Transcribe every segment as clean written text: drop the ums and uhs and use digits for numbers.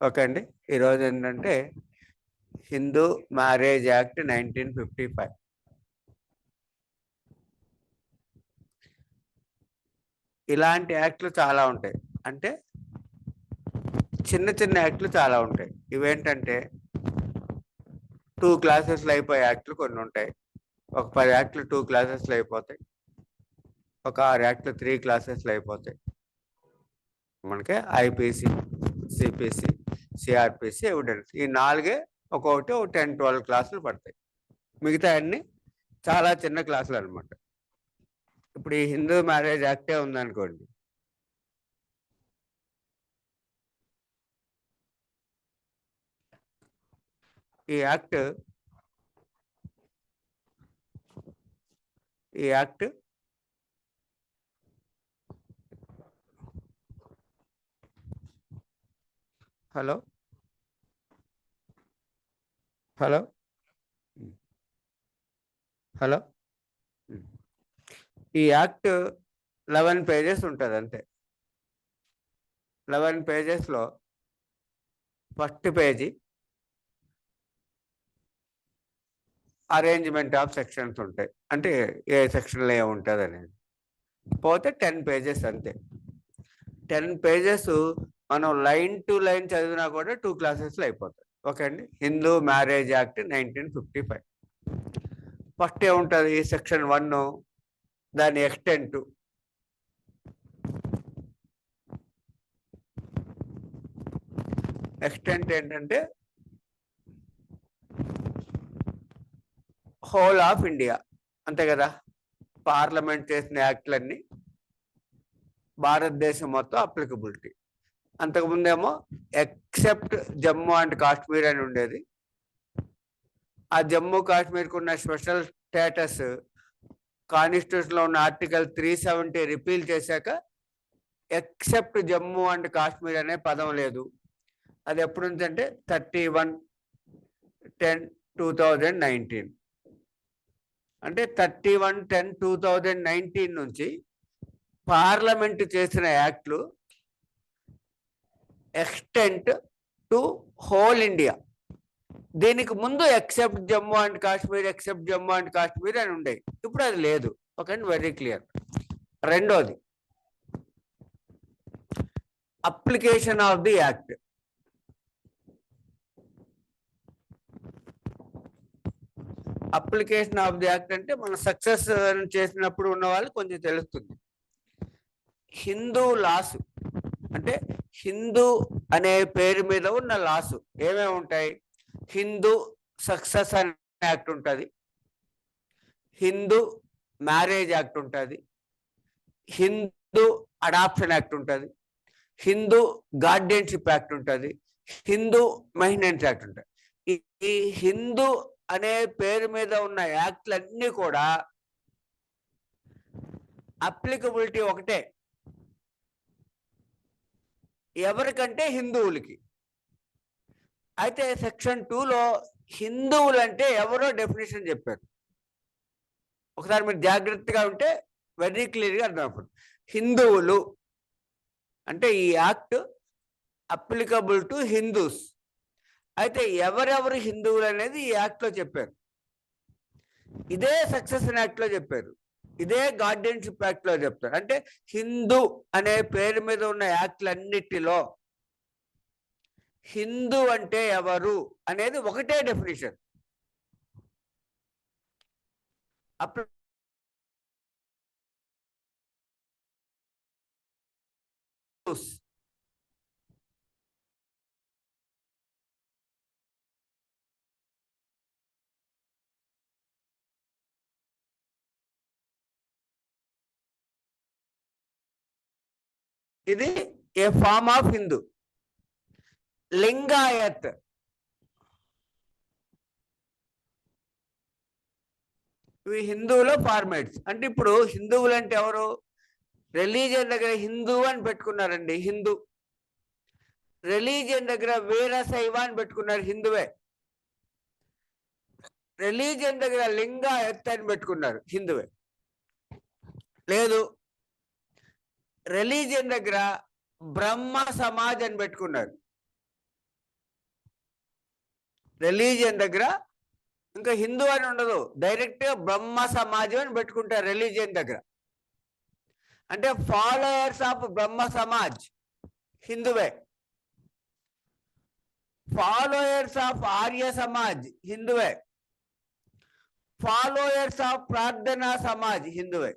Okay అండి. ఈరోజు ఏంటంటే హిందూ మ్యారేజ్ యాక్ట్ 1955. ఇలాంటి యాక్ట్లు చాలా ఉంటాయి. అంటే చిన్న చిన్న యాక్ట్లు చాలా ఉంటాయి. ఇవేంటంటే 2 క్లాసెస్లో అయిపోయే యాక్ట్లు కొన్ని ఉంటాయి. ఒక 10 యాక్ట్లు 2 క్లాసెస్లో అయిపోతాయి. ఒక 6 యాక్ట్లు 3 క్లాసెస్లో అయిపోతాయి. మనకి ఐపీసీ, సిపిసి, సిఆర్పిసి, ఎవిడెన్స్ ఈ 4 ఒక్కొక్కటి 10-12 క్లాసులు పడతాయి. మిగతా అన్ని చాలా చిన్న క్లాసులు అనమాట. ఇప్పుడు ఈ హిందూ మ్యారేజ్ యాక్టే ఉందనుకోండి, ఈ యాక్ట్ హలో హలో హలో ఈ యాక్ట్ 11 పేజెస్ ఉంటుంది అంతే. 11 పేజెస్లో first page arrangement of sections ఉంటాయి. అంటే ఏ సెక్షన్లో ఏముంటుంది అనేది. పోతే 10 పేజెస్ అంతే. 10 పేజెస్ మనం లైన్ టు లైన్ చదివినా కూడా 2 క్లాసెస్లో అయిపోతాయి. ఓకే అండి. హిందూ మ్యారేజ్ యాక్ట్ 1955 ఫస్ట్ ఏముంటుంది? సెక్షన్ 1 దాని ఎక్స్టెంట్. ఎక్స్టెంట్ ఏంటంటే హోల్ ఆఫ్ ఇండియా, అంతే కదా. పార్లమెంట్ చేసిన యాక్ట్లన్నీ భారతదేశం మొత్తం అప్లికబిలిటీ. అంతకుముందేమో ఎక్సెప్ట్ జమ్మూ అండ్ కాశ్మీర్ అని ఉండేది. ఆ జమ్మూ కాశ్మీర్కి ఉన్న స్పెషల్ స్టేటస్ కాన్స్టిట్యూషన్లో ఉన్న ఆర్టికల్ 370 రిపీల్ చేశాక ఎక్సెప్ట్ జమ్మూ అండ్ కాశ్మీర్ అనే పదం లేదు. అది ఎప్పుడు నుంచి అంటే 31/10/2019. అంటే 31/10/2019 నుంచి పార్లమెంట్ చేసిన యాక్ట్లు ఎక్స్టెంట్ టు హోల్ ఇండియా. దీనికి ముందు except Jammu and Kashmir, except Jammu and Kashmir అని ఉండేవి. ఇప్పుడు అది లేదు. Okay, very clear. రెండోది, application of the act. Application of the act అంటే మనం సక్సెస్ చేసినప్పుడు ఉన్న వాళ్ళు కొంచెం తెలుస్తుంది. హిందూ లాస్ అంటే హిందూ అనే పేరు మీద ఉన్న లాస్ ఏమేమి ఉంటాయి? హిందూ సక్సెస్ అనే యాక్ట్ ఉంటుంది, హిందూ మ్యారేజ్ యాక్ట్ ఉంటుంది, హిందూ అడాప్షన్ యాక్ట్ ఉంటుంది, హిందూ గార్డియన్షిప్ యాక్ట్ ఉంటుంది, హిందూ మెయింటెనెన్స్ యాక్ట్ ఉంటుంది. ఈ హిందూ అనే పేరు మీద ఉన్న యాక్ట్లన్నీ కూడా అప్లికబిలిటీ ఒకటే, ఎవరికంటే హిందువులకి. అయితే సెక్షన్ 2లో హిందువులు అంటే ఎవరో డెఫినేషన్ చెప్పారు. ఒకసారి మీరు జాగ్రత్తగా ఉంటే వెరీ క్లియర్గా అర్థమవుతుంది. హిందువులు అంటే ఈ యాక్ట్ అప్లికబుల్ టు హిందూస్. అయితే ఎవరెవరు హిందువులు అనేది ఈ యాక్ట్లో చెప్పారు. ఇదే సక్సెషన్ యాక్ట్లో చెప్పారు, ఇదే గార్డియన్షిప్ యాక్ట్లో చెప్తారు. అంటే హిందూ అనే పేరు మీద ఉన్న యాక్ట్లన్నిటిలో హిందూ అంటే ఎవరు అనేది ఒకటే డెఫినేషన్. ఇది ఏ ఫార్మ్ ఆఫ్ హిందూ. లింగాయత్ ఇవి హిందువులో ఫార్మేట్స్. అంటే ఇప్పుడు హిందువులు అంటే ఎవరు? రిలీజియన్ దగ్గర హిందూ అని పెట్టుకున్నారండి, హిందూ. రిలీజియన్ దగ్గర వీరశైవ అని పెట్టుకున్నారు, హిందువే. రిలీజియన్ దగ్గర లింగాయత్ అని పెట్టుకున్నారు, హిందువే. లేదు, రిలీజియన్ దగ్గర బ్రహ్మ సమాజ్ అని పెట్టుకున్నారు, రిలీజియన్ దగ్గర ఇంకా హిందూ అని ఉండదు, డైరెక్ట్ గా బ్రహ్మ సమాజం అని పెట్టుకుంటారు రిలీజియన్ దగ్గర. అంటే ఫాలోయర్స్ ఆఫ్ బ్రహ్మ సమాజ్ హిందువే, ఫాలోయర్స్ ఆఫ్ ఆర్య సమాజ్ హిందువే, followers of Prarthana Samaj హిందువే.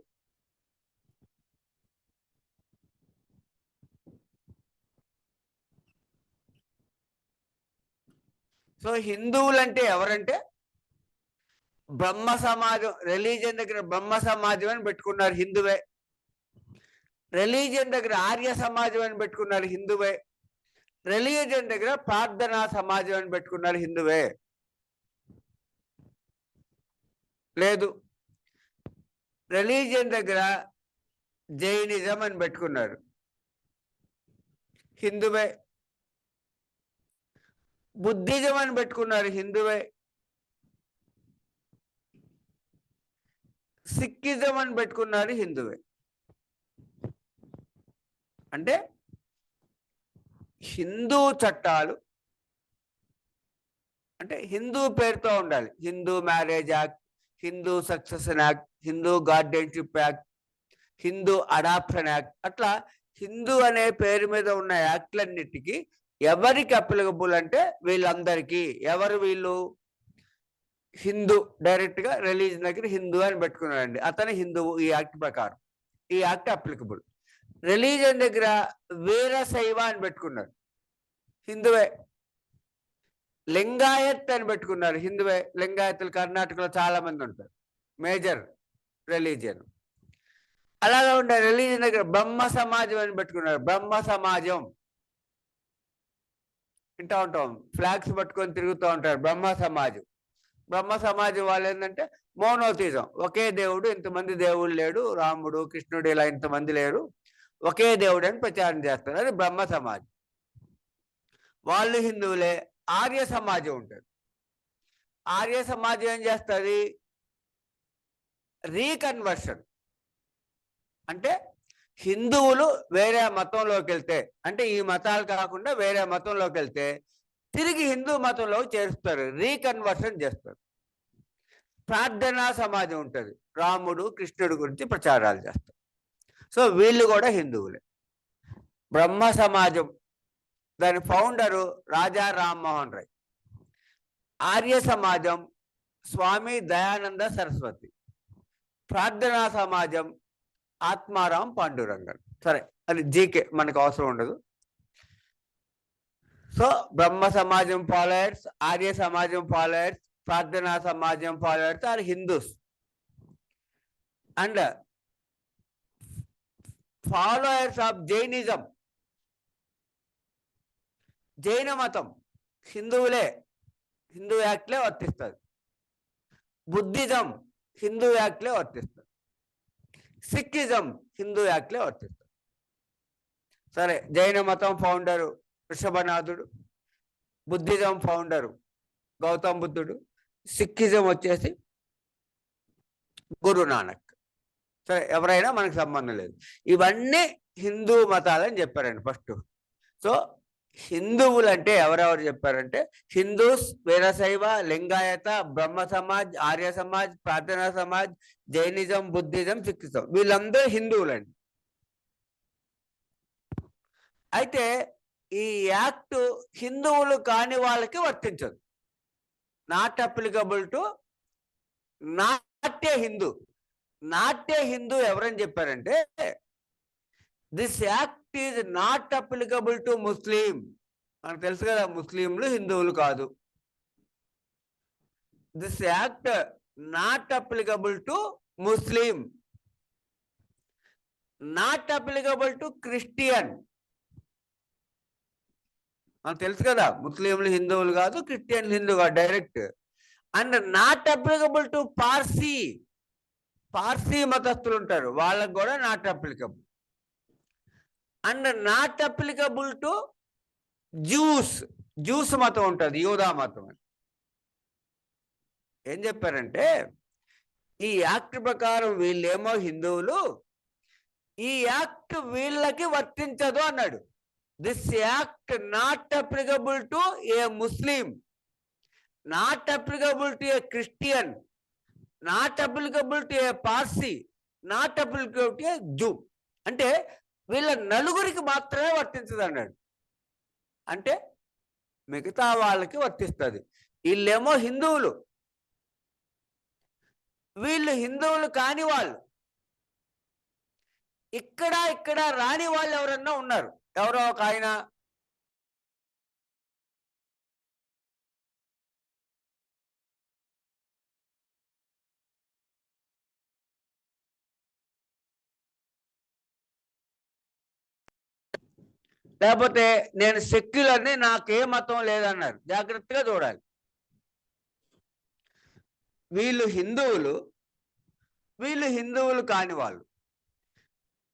So హిందువులు అంటే ఎవరంటే బ్రహ్మ సమాజం, రిలీజియన్ దగ్గర బ్రహ్మ సమాజం అని పెట్టుకున్నారు హిందువే, రిలీజియన్ దగ్గర ఆర్య సమాజం అని పెట్టుకున్నారు హిందువే, రిలీజియన్ దగ్గర ప్రార్థనా సమాజం అని పెట్టుకున్నారు హిందువే. లేదు, రిలీజియన్ దగ్గర జైనిజం అని పెట్టుకున్నారు హిందువే, బుద్ధిజం అని పెట్టుకున్నారు హిందువే, సిక్కిజం అని పెట్టుకున్నారు హిందువే. అంటే హిందూ చట్టాలు అంటే హిందూ పేరుతో ఉండాలి. Hindu marriage act, Hindu succession act, Hindu guardianship act, Hindu adoption act, అట్లా హిందూ అనే పేరు మీద ఉన్న యాక్ట్లన్నిటికీ ఎవరికి అప్లికబుల్ అంటే వీళ్ళందరికీ. ఎవరు వీళ్ళు? హిందూ, డైరెక్ట్ గా రిలీజన్ దగ్గర హిందూ అని పెట్టుకున్నాడండి, అతను హిందువు. ఈ యాక్ట్ ప్రకారం ఈ యాక్ట్ అప్లికబుల్. రిలీజన్ దగ్గర వీరశైవ అని పెట్టుకున్నారు హిందువే, లింగాయత్ అని పెట్టుకున్నారు హిందువే. లింగాయత్తులు కర్ణాటకలో చాలా మంది ఉంటారు, మేజర్ రిలీజియన్. అలాగే ఉండే రిలీజన్ దగ్గర బ్రహ్మ సమాజం అని పెట్టుకున్నారు, బ్రహ్మ సమాజం. వింటూ ఉంటాం, ఫ్లాగ్స్ పట్టుకొని తిరుగుతూ ఉంటారు, బ్రహ్మ సమాజం. బ్రహ్మ సమాజం వాళ్ళు ఏంటంటే మోనోథిజం, ఒకే దేవుడు, ఇంతమంది దేవుడు లేడు, రాముడు కృష్ణుడు ఇలా ఇంతమంది లేరు, ఒకే దేవుడు అని ప్రచారం చేస్తారు, అది బ్రహ్మ సమాజం. వాళ్ళు హిందువులే. ఆర్య సమాజం ఉంటుంది. ఆర్య సమాజం ఏం చేస్తుంది? రీకన్వర్షన్. అంటే హిందువులు వేరే మతంలోకి వెళ్తే, అంటే ఈ మతాలు కాకుండా వేరే మతంలోకి వెళ్తే తిరిగి హిందూ మతంలోకి చేరుస్తారు, రీకన్వర్షన్ చేస్తారు. ప్రార్థనా సమాజం ఉంటుంది, రాముడు కృష్ణుడు గురించి ప్రచారాలు చేస్తారు. సో వీళ్ళు కూడా హిందువులే. బ్రహ్మ సమాజం, దాని ఫౌండరు రాజా రామ్మోహన్ రాయ్. ఆర్య సమాజం స్వామి దయానంద సరస్వతి. ప్రార్థనా సమాజం ఆత్మారాం పాండురంగన్. సరే, అది జీకే, మనకు అవసరం ఉండదు. సో బ్రహ్మ సమాజం ఫాలోయర్స్, ఆర్య సమాజం ఫాలోయర్స్, ప్రార్థనా సమాజం followers are Hindus. And followers of Jainism, జైన మతం హిందువులే, హిందూ యాక్ట్లే వర్తిస్తుంది. బుద్ధిజం హిందూ యాక్ట్లే వర్తిస్తుంది. సిక్కిజం హిందూ యాక్ట్లే వర్తిస్తుంది. సరే, జైన మతం ఫౌండరు వృషభనాథుడు, బుద్ధిజం ఫౌండరు గౌతమ్ బుద్ధుడు, సిక్కిజం వచ్చేసి గురునానక్. సరే, ఎవరైనా మనకు సంబంధం లేదు. ఇవన్నీ హిందూ మతాలని చెప్పారండి ఫస్ట్. సో హిందువులు అంటే ఎవరెవరు చెప్పారంటే హిందూస్, వీరశైవ, లింగాయత, బ్రహ్మ సమాజ్, ఆర్య సమాజ్, ప్రార్థనా సమాజ్, జైనిజం, బుద్ధిజం, సిక్కిజం, వీళ్ళందరూ హిందువులండి. అయితే ఈ యాక్ట్ హిందువులు కాని వాళ్ళకి వర్తించదు. నాట్ అప్లికబుల్ టు నాట్య హిందూ. నాట్య హిందూ ఎవరని చెప్పారంటే this act is not applicable to Muslim. మనకు తెలుసు కదా, ముస్లింలు హిందువులు కాదు. This act not applicable to Muslim, not applicable to Christian. మనకు తెలుసు కదా, ముస్లింలు హిందువులు కాదు, క్రిస్టియన్లు హిందూ కాదు direct. And not applicable to Parsi. Parsi మతస్థులు ఉంటారు, వాళ్ళకు కూడా not applicable. And not applicable to juice. Juice మతం ఉంటుంది, యూదా మతం అని. ఏం చెప్పారంటే ఈ యాక్ట్ ప్రకారం వీళ్ళేమో హిందువులు, ఈ యాక్ట్ వీళ్ళకి వర్తించదు అన్నాడు. This act not applicable to A Muslim, not applicable to a Christian, not applicable to A Parsi, not applicable to A zoo. అంటే వీళ్ళ నలుగురికి మాత్రమే వర్తించదు అన్నాడు. అంటే మిగతా వాళ్ళకి వర్తిస్తుంది. వీళ్ళేమో హిందువులు, వీళ్ళు హిందువులు కాని వాళ్ళు. ఇక్కడ రాని వాళ్ళు ఎవరన్నా ఉన్నారు. ఎవరో ఒక ఆయన లేకపోతే నేను సెక్యులర్ని, నాకే మతం లేదన్నారు. జాగ్రత్తగా చూడాలి. వీళ్ళు హిందువులు కాని వాళ్ళు.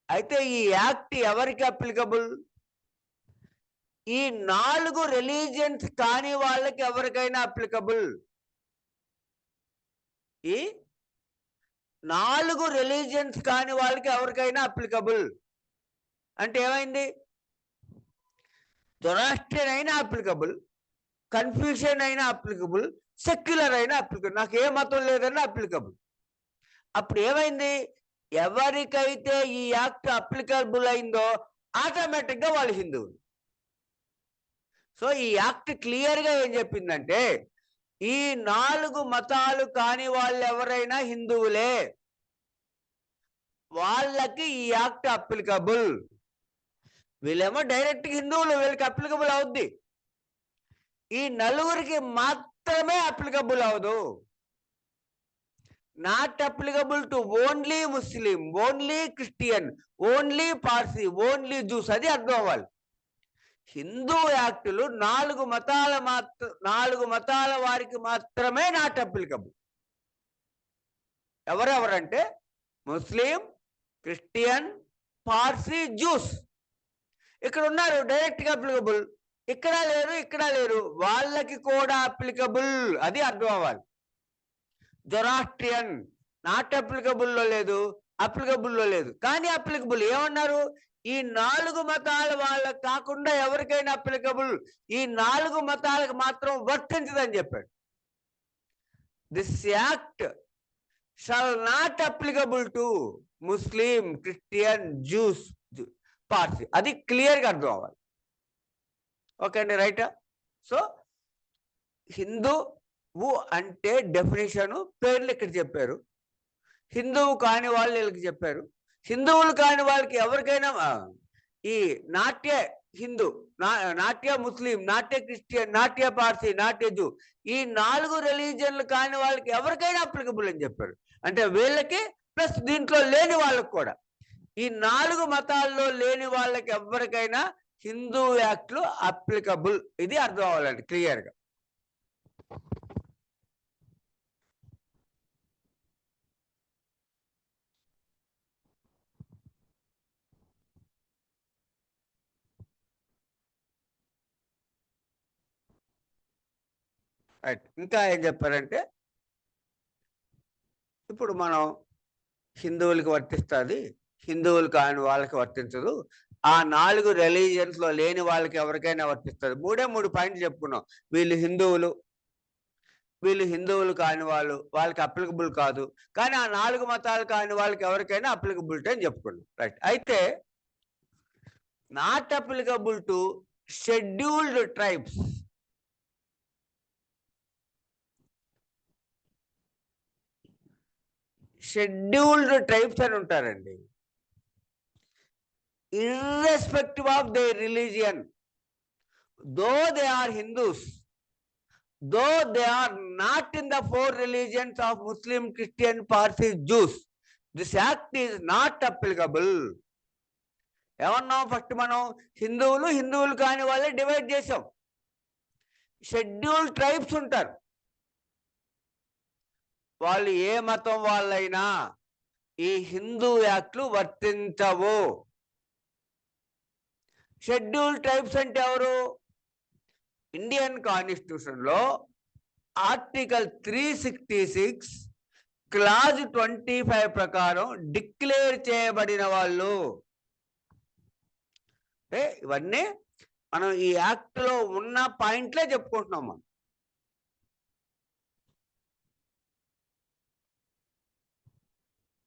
అయితే ఈ యాక్ట్ ఎవరికి అప్లికబుల్? ఈ 4 రిలీజియన్స్ కాని వాళ్ళకి ఎవరికైనా అప్లికబుల్. ఈ 4 రిలీజియన్స్ కాని వాళ్ళకి ఎవరికైనా అప్లికబుల్. అంటే ఏమైంది? జొరాస్ట్రియన్ అయినా అప్లికబుల్, కన్ఫ్యూషన్ అయినా అప్లికబుల్, సెక్యులర్ అయినా అప్లికబుల్, నాకు ఏ మతం లేదన్నా అప్లికబుల్. అప్పుడు ఏమైంది? ఎవరికైతే ఈ యాక్ట్ అప్లికబుల్ అయిందో ఆటోమేటిక్గా వాళ్ళు హిందువులు. సో ఈ యాక్ట్ క్లియర్గా ఏం చెప్పిందంటే, ఈ 4 మతాలు కాని వాళ్ళు ఎవరైనా హిందువులే, వాళ్ళకి ఈ యాక్ట్ అప్లికబుల్. వీళ్ళేమో డైరెక్ట్ హిందువులు, వీళ్ళకి అప్లికబుల్ అవుద్ది. ఈ 4కి మాత్రమే అప్లికబుల్ అవదు. Not applicable to only Muslim, only Christian, only Parsi, only Jews. అది అర్థం అవ్వాలి. హిందూ యాక్టులు 4 మతాల వారికి మాత్రమే నాట్ అప్లికబుల్. ఎవరెవరంటే ముస్లిం, క్రిస్టియన్, పార్సీ, జూస్. ఇక్కడ ఉన్నారు డైరెక్ట్గా అప్లికబుల్, ఇక్కడ లేరు, వాళ్ళకి కూడా అప్లికబుల్. అది అర్థం అవ్వాలి. జొరాస్ట్రియన్ నాట్ అప్లికబుల్లో లేదు, అప్లికబుల్లో లేదు, కానీ అప్లికబుల్. ఏమన్నారు? ఈ 4 మతాల వాళ్ళకి కాకుండా ఎవరికైనా అప్లికబుల్, ఈ 4 మతాలకు మాత్రం వర్తించదని చెప్పాడు. This act shall not applicable to Muslim, Christian, juice, Parsi. అది క్లియర్గా అర్థం అవ్వాలి. ఓకే అండి, రైటా? సో హిందువు అంటే డెఫినేషను పేర్లు ఇక్కడ చెప్పారు. హిందువు కాని వాళ్ళు వీళ్ళకి చెప్పారు. హిందువులు కాని వాళ్ళకి ఎవరికైనా ఈ నాట్య హిందూ, నాట్య ముస్లిం, నాట్య క్రిస్టియన్, నాట్య పార్సీ, నాట్య జూ, ఈ 4 రిలీజియన్లు కాని వాళ్ళకి ఎవరికైనా అప్లికబుల్ అని చెప్పారు. అంటే వీళ్ళకి ప్లస్ దీంట్లో లేని వాళ్ళకి కూడా, ఈ 4 మతాల్లో లేని వాళ్ళకి ఎవరికైనా హిందూ యాక్ట్లు అప్లికబుల్. ఇది అర్థం అవ్వాలండి క్లియర్గా. రైట్. ఇంకా ఏం చెప్పారంటే, ఇప్పుడు మనం హిందువులకి వర్తిస్తుంది, హిందువులు కాని వాళ్ళకి వర్తించదు, ఆ 4 రిలీజియన్స్లో లేని వాళ్ళకి ఎవరికైనా వర్తిస్తుంది. 3 పాయింట్లు చెప్పుకున్నాం. వీళ్ళు హిందువులు కాని వాళ్ళు, వాళ్ళకి అప్లికబుల్ కాదు, కానీ ఆ 4 మతాలు కాని వాళ్ళకి ఎవరికైనా అప్లికబిలిటీ అని చెప్పుకున్నాం. రైట్. అయితే not applicable to scheduled tribes. Scheduled tribes అని ఉంటారండి. irrespective of their religion, though they are Hindus, though they are not in the 4 religions of Muslim, Christian, Parsi, Jews, this act is not applicable. ఏమన్నాం? First మనం హిందువులు కాని వాళ్ళే divide చేసాం. Schedule tribes ఉంటారు, వాళ్ళు ఏ మతం వాళ్ళైనా ఈ హిందూ యాక్ట్లు వర్తించవు. షెడ్యూల్ ట్రైబ్స్ అంటే ఎవరు? ఇండియన్ కాన్స్టిట్యూషన్ లో ఆర్టికల్ 366 క్లాజ్ 25 ప్రకారం డిక్లేర్ చేయబడిన వాళ్ళు. ఇవన్నీ మనం ఈ యాక్ట్ లో ఉన్న పాయింట్లే చెప్పుకుంటున్నాం. మనం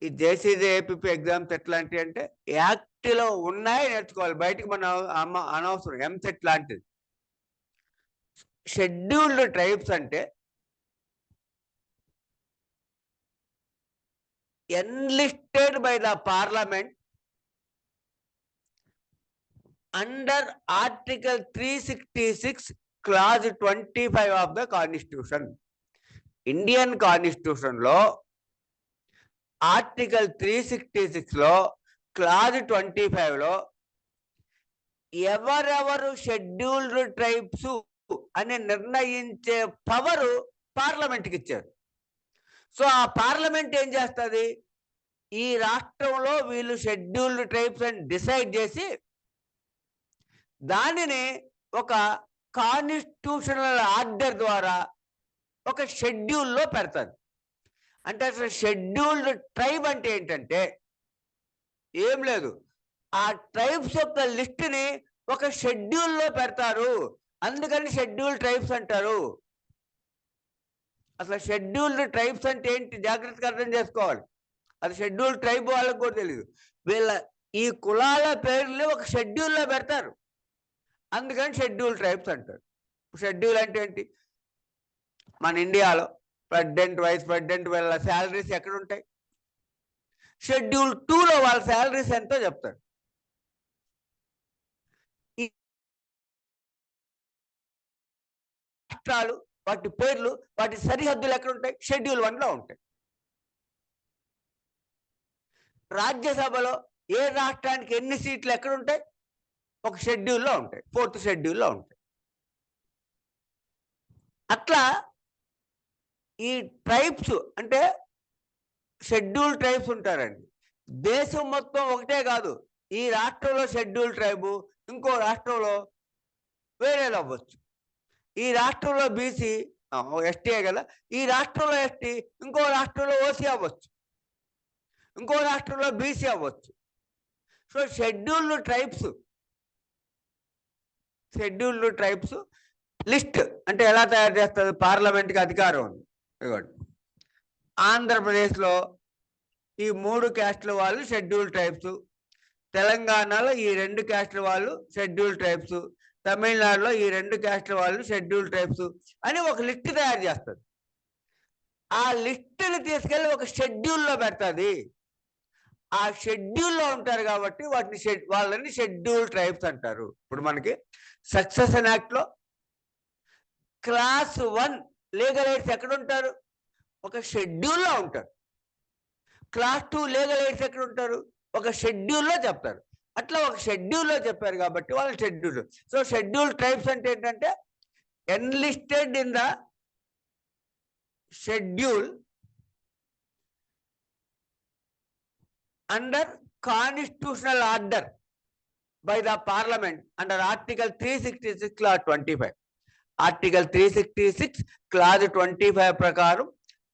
ఈ జేసీజే ఏపీపీ ఎగ్జామ్స్ ఎట్లాంటివి అంటే యాక్ట్లో ఉన్నాయి నేర్చుకోవాలి, బయటికి మనం అనవసరం. ఎంసెట్ లాంటిది. షెడ్యూల్డ్ ట్రైబ్స్ అంటే enlisted by the parliament under article 366 clause 25 of the constitution. Indian constitution లో ఆర్టికల్ 366 లో క్లాజ్ 25 లో ఎవరెవరు షెడ్యూల్డ్ ట్రైబ్స్ అని నిర్ణయించే పవరు పార్లమెంట్కి ఇచ్చారు. సో ఆ పార్లమెంట్ ఏం చేస్తుంది, ఈ రాష్ట్రంలో వీళ్ళు షెడ్యూల్డ్ ట్రైబ్స్ అని డిసైడ్ చేసి దానిని ఒక కాన్స్టిట్యూషనల్ ఆర్డర్ ద్వారా ఒక షెడ్యూల్లో పెడతారు. అంటే అసలు షెడ్యూల్డ్ ట్రైబ్ అంటే ఏంటంటే ఏం లేదు, ఆ ట్రైబ్స్ యొక్క లిస్టుని ఒక షెడ్యూల్లో పెడతారు, అందుకని షెడ్యూల్డ్ ట్రైబ్స్ అంటారు. అసలు షెడ్యూల్డ్ ట్రైబ్స్ అంటే ఏంటి జాగ్రత్తగా అర్థం చేసుకోవాలి. అది షెడ్యూల్డ్ ట్రైబ్ వాళ్ళకి కూడా తెలియదు. వీళ్ళ ఈ కులాల పేర్లు ఒక షెడ్యూల్లో పెడతారు, అందుకని షెడ్యూల్డ్ ట్రైబ్స్ అంటారు. షెడ్యూల్ అంటే ఏంటి, మన ఇండియాలో ప్రెసిడెంట్, వైస్ ప్రెసిడెంట్ వీళ్ళ శాలరీస్ ఎక్కడ ఉంటాయి? షెడ్యూల్ 2లో వాళ్ళ శాలరీస్ ఎంతో చెప్తారు. ఈ రాష్ట్రాలు, వాటి పేర్లు, వాటి సరిహద్దులు ఎక్కడ ఉంటాయి? షెడ్యూల్ 1లో ఉంటాయి. రాజ్యసభలో ఏ రాష్ట్రానికి ఎన్ని సీట్లు ఎక్కడ ఉంటాయి? ఒక షెడ్యూల్లో ఉంటాయి, 4th షెడ్యూల్లో ఉంటాయి. అట్లా ఈ ట్రైబ్స్ అంటే షెడ్యూల్ ట్రైబ్స్ ఉంటారండి. దేశం మొత్తం ఒకటే కాదు, ఈ రాష్ట్రంలో షెడ్యూల్ ట్రైబు ఇంకో రాష్ట్రంలో వేరేది అవ్వచ్చు. ఈ రాష్ట్రంలో బీసీ ఎస్టీఏ కదా, ఈ రాష్ట్రంలో ఎస్టీ, ఇంకో రాష్ట్రంలో ఓసీ అవ్వచ్చు, ఇంకో రాష్ట్రంలో బీసీ అవ్వచ్చు. సో షెడ్యూల్డ్ ట్రైబ్స్ లిస్ట్ అంటే ఎలా తయారు చేస్తుంది? పార్లమెంట్కి అధికారం ఉంది. ఆంధ్రప్రదేశ్లో ఈ 3 క్యాస్ట్ల వాళ్ళు షెడ్యూల్ ట్రైబ్స్, తెలంగాణలో ఈ 2 క్యాస్ట్ల వాళ్ళు షెడ్యూల్ ట్రైబ్స్, తమిళనాడులో ఈ 2 క్యాస్ట్ల వాళ్ళు షెడ్యూల్ ట్రైబ్స్ అని ఒక లిస్ట్ తయారు చేస్తుంది. ఆ లిస్టుని తీసుకెళ్ళి ఒక షెడ్యూల్లో పెడుతుంది. ఆ షెడ్యూల్లో ఉంటారు కాబట్టి వాళ్ళని షెడ్యూల్ ట్రైబ్స్ అంటారు. ఇప్పుడు మనకి సక్సెషన్ యాక్ట్లో క్లాస్ 1 లీగల్ ఎయిడ్స్ ఎక్కడ ఉంటారు? ఒక షెడ్యూల్లో ఉంటారు. క్లాస్ 2 లీగల్ ఎయిడ్స్ ఎక్కడ ఉంటారు? ఒక షెడ్యూల్లో చెప్తారు. అట్లా ఒక షెడ్యూల్లో చెప్పారు కాబట్టి వాళ్ళ షెడ్యూల్. సో షెడ్యూల్ ట్రైబ్స్ అంటే ఏంటంటే enlisted in the schedule under constitutional order by the parliament under article 366 clause 25. Article 366 clause 25 ప్రకారం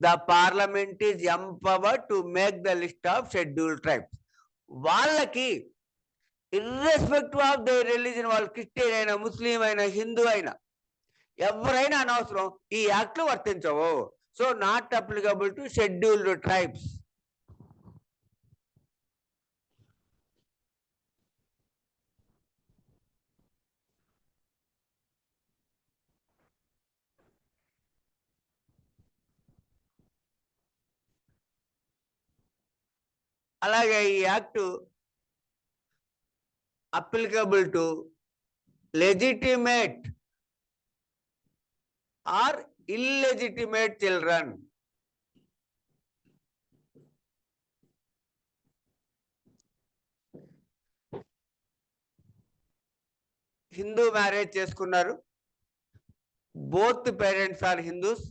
the parliament is empowered to make the list of scheduled tribes. వాళ్ళకి irrespective of their religion, వాళ్ళు Christian అయినా, Muslim అయినా, హిందూ అయినా, ఎవరైనా అనవసరం, ఈ యాక్ట్లు వర్తించవు. So not applicable to scheduled tribes. అలాగే ఈ act applicable to legitimate or illegitimate children. Hindu marriage చేసుకున్నారు, both parents are Hindus,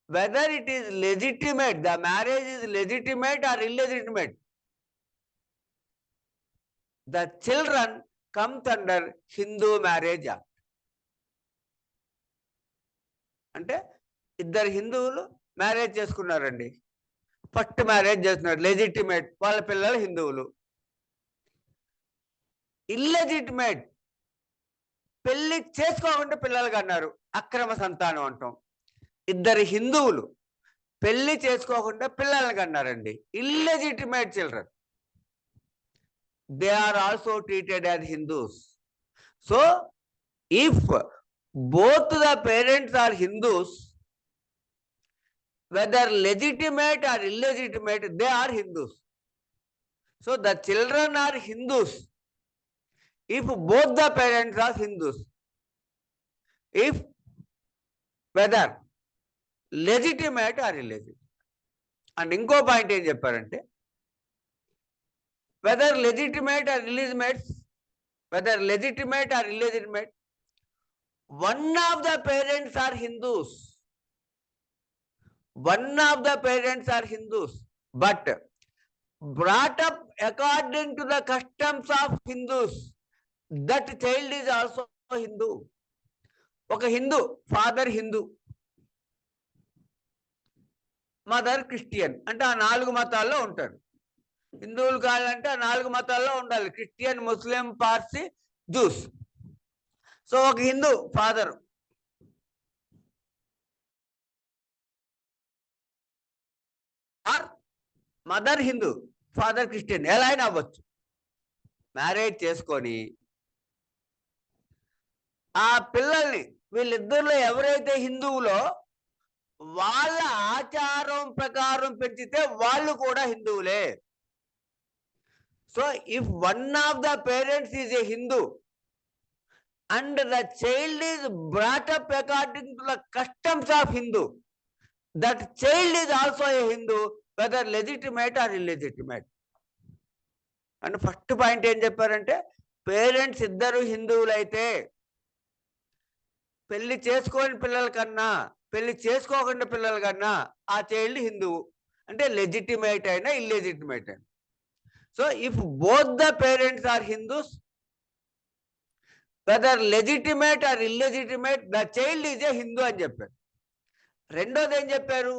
whether it is legitimate, the marriage is legitimate or illegitimate, the children comes under Hindu Marriage Act. అంటే ఇద్దరు హిందువులు marriage చేసుకున్నారండి, first marriage చేస్తున్నారు, legitimate, వాళ్ళ పిల్లలు హిందువులు. Illegitimate, పెళ్లి చేసుకోకుండా పిల్లలు కన్నారు, అక్రమ సంతానం అంటాం. ఇద్దరు హిందువులు పెళ్లి చేసుకోకుండా పిల్లల్ని కన్నారండి. Illegitimate children, they are also treated as Hindus. So if both the parents are Hindus, whether legitimate or illegitimate, they are Hindus. So the children are Hindus if both the parents are Hindus. If whether legitimate or illegitimate. And ఇంకో point ఏం చెప్పారంటే, whether legitimate or illegitimate, one of the parents are Hindus. One of the parents are Hindus, but brought up according to the customs of Hindus. That child is also Hindu. ఒక Hindu, father Hindu, mother Christian, అంటే ఆ 4 మతాల్లో ఉంటారు. హిందువులు కావాలంటే ఆ 4 మతాల్లో ఉండాలి, Christian, ముస్లిం, Parsi, juice. So ఒక Hindu father, mother Hindu, father Christian, ఎలా అయినా అవ్వచ్చు. మ్యారేజ్ చేసుకొని ఆ పిల్లల్ని వీళ్ళిద్దరిలో ఎవరైతే హిందువులో వాళ్ళ ఆచారం ప్రకారం పెంచితే వాళ్ళు కూడా హిందువులే. So if one of the parents is a Hindu and the child is brought up according to the customs of Hindu, that child is also a Hindu, whether legitimate or illegitimate. And first point ఏం చెప్పారంటే, parents ఇద్దరు హిందువులైతే పెళ్లి చేసుకోని పిల్లల కన్నా పెళ్లి చేసుకోకుండా పిల్లల కన్నా ఆ చైల్డ్ హిందువు, అంటే లెజిటిమేట్ అయినా ఇల్లెజిటిమేట్ అయినా. So if both the parents are Hindus, whether legitimate or illegitimate, the child is a Hindu అని చెప్పారు. రెండోది ఏం చెప్పారు,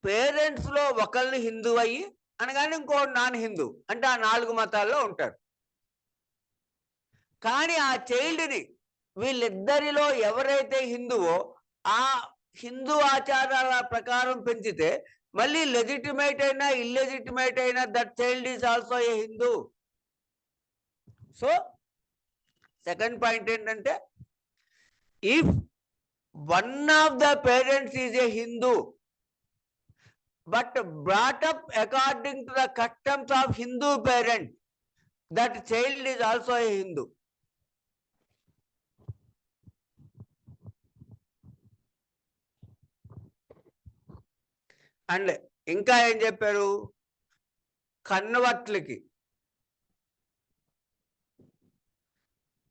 పేరెంట్స్ లో ఒకళ్ళని హిందూ అయ్యి అనగానే ఇంకో నాన్ హిందూ, అంటే ఆ 4 మతాల్లో ఉంటారు. కానీ ఆ చైల్డ్ని వీళ్ళిద్దరిలో ఎవరైతే హిందువో ఆ హిందూ ఆచారాల ప్రకారం పెంచితే మళ్ళీ లెజిటిమేట్ అయినా ఇల్లెజిటిమేట్ అయినా that child is also a Hindu. So second point ఏంటంటే, if one of the parents is a Hindu but brought up according to the customs of Hindu parent, that child is also a Hindu. And ఇంకా ఏం చెప్పారు, కన్వర్ట్లకి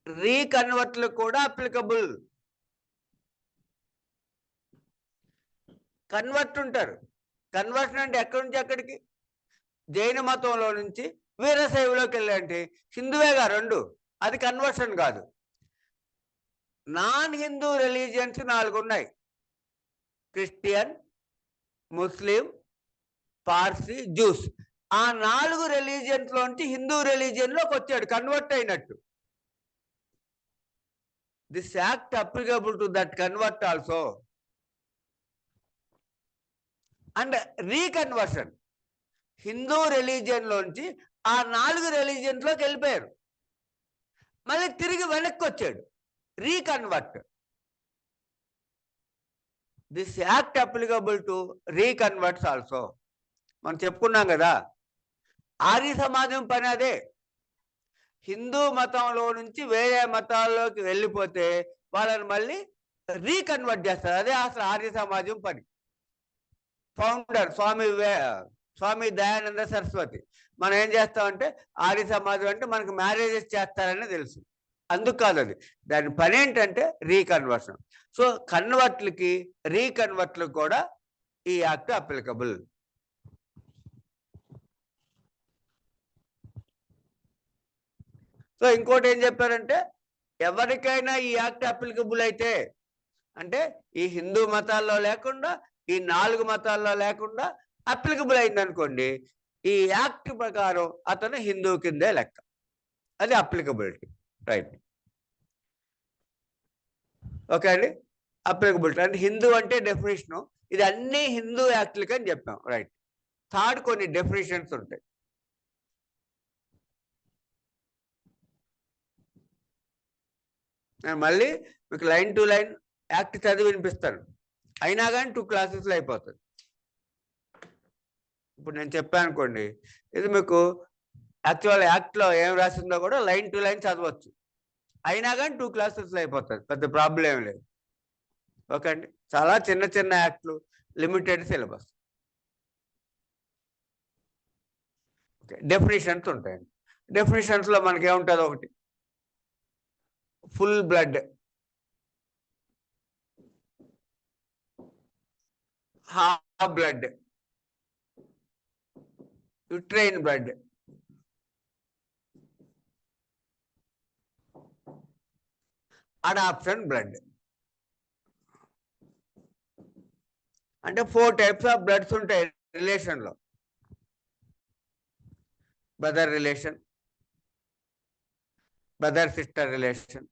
రీకన్వర్ట్లు కూడా applicable. Convert ఉంటారు. Conversion అంటే ఎక్కడి నుంచి ఎక్కడికి, జైన మతంలో నుంచి వీరశైవలోకి వెళ్ళంటే హిందువేగా రెండు, అది కన్వర్షన్ కాదు. నాన్ హిందూ రిలీజియన్స్ 4 ఉన్నాయి, క్రిస్టియన్, ముస్లిం, పార్సీ, జూస్. ఆ 4 రిలీజియన్స్ లోంచి హిందూ రిలీజియన్లోకి వచ్చాడు, కన్వర్ట్ అయినట్టు. This act applicable to that convert also. And reconversion, Hindu religion లోంచి ఆ 4 రిలీజియన్స్లోకి వెళ్ళిపోయారు, మళ్ళీ తిరిగి వెనక్కి వచ్చాడు, reconvert. This act applicable to reconverts also. మనం చెప్పుకున్నాం కదా, ఆర్య సమాజం పని అదే. హిందూ మతంలో నుంచి వేరే మతాల్లోకి వెళ్ళిపోతే వాళ్ళని మళ్ళీ రీకన్వర్ట్ చేస్తారు, అదే అసలు ఆర్య సమాజం పని. ఫౌండర్ స్వామి దయానంద సరస్వతి, మనం ఏం చేస్తామంటే ఆర్య సమాజం అంటే మనకు మ్యారేజెస్ చేస్తారని తెలుసు, అందుకు కాదు అది. దాని పని ఏంటంటే రీకన్వర్షన్. సో కన్వర్ట్లకి రీకన్వర్ట్లకు కూడా ఈ యాక్ట్ అప్లికబుల్. సో ఇంకోటి ఏం చెప్పారంటే, ఎవరికైనా ఈ యాక్ట్ అప్లికబుల్ అయితే, అంటే ఈ హిందూ మతాల్లో లేకుండా ఈ 4 మతాల్లో లేకుండా అప్లికబుల్ అయింది అనుకోండి, ఈ యాక్ట్ ప్రకారం అతను హిందూ కిందే లెక్క, అది అప్లికబిలిటీ. రైట్, ఓకే అండి. అప్లికబిలిటీ అంటే హిందూ అంటే డెఫినేషను, ఇది అన్ని హిందూ యాక్ట్లకి అని చెప్పాం. రైట్. థర్డ్ కొన్ని డెఫినేషన్స్ ఉంటాయి. నేను మళ్ళీ మీకు లైన్ టు లైన్ యాక్ట్ చదివి వినిపిస్తాను, అయినా కానీ 2 క్లాసెస్లో అయిపోతుంది. ఇప్పుడు నేను చెప్పాను అనుకోండి, ఇది మీకు యాక్చువల్ యాక్ట్లో ఏం రాసిందో కూడా లైన్ టు లైన్ చదవచ్చు, అయినా కానీ 2 క్లాసెస్లో అయిపోతుంది, పెద్ద ప్రాబ్లం ఏం లేదు. ఓకే అండి. చాలా చిన్న చిన్న యాక్ట్లు, లిమిటెడ్ సిలబస్. ఓకే. డెఫినేషన్స్ ఉంటాయండి. డెఫినేషన్స్లో మనకి ఏముంటుంది, ఒకటి full blood, half blood, uterine blood, adoption blood. అంటే 4 టైప్స్ ఆఫ్ బ్లడ్స్ ఉంటాయి రిలేషన్లో. Brother relation, brother sister relation,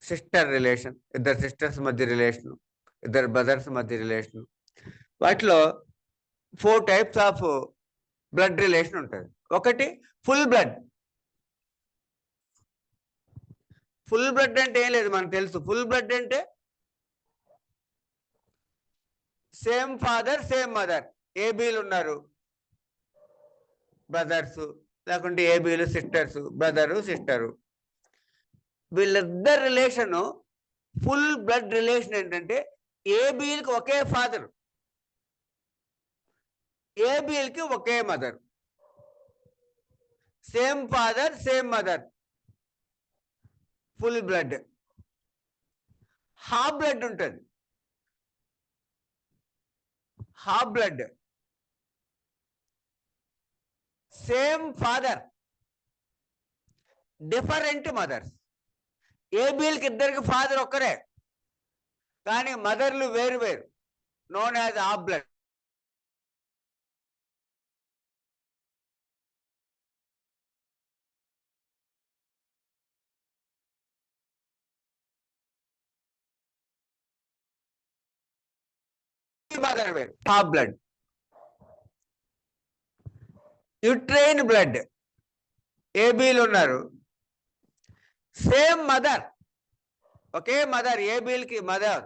sister relation, ఇద్దరు సిస్టర్స్ మధ్య రిలేషను, ఇద్దరు బ్రదర్స్ మధ్య రిలేషను. వాటిలో 4 టైప్స్ ఆఫ్ బ్లడ్ రిలేషన్ ఉంటుంది. ఒకటి ఫుల్ బ్లడ్. ఫుల్ బ్లడ్ అంటే ఏం లేదు, మనకు తెలుసు. ఫుల్ బ్లడ్ అంటే సేమ్ ఫాదర్ సేమ్ మదర్, ఏబీలు ఉన్నారు బ్రదర్స్, లేకుంటే ఏబీలు సిస్టర్స్, బ్రదరు సిస్టరు, వీళ్ళిద్దరు రిలేషను ఫుల్ బ్లడ్ రిలేషన్. ఏంటంటే ఏబీలకి ఒకే ఫాదర్, ఏబీలకి ఒకే mother, same father same mother, full blood. Half blood ఉంటుంది. Half blood same father different mothers. ఏబీలకి ఇద్దరికి ఫాదర్ ఒక్కరే, కానీ మదర్లు వేరు వేరు, known as half blood. Mother వేరు, హాఫ్ బ్లడ్. యుట్రైన్ బ్లడ్, ఏబీలు ఉన్నారు, సేమ్ మదర్, ఒకే మదర్, ఏబీలకి మదర్,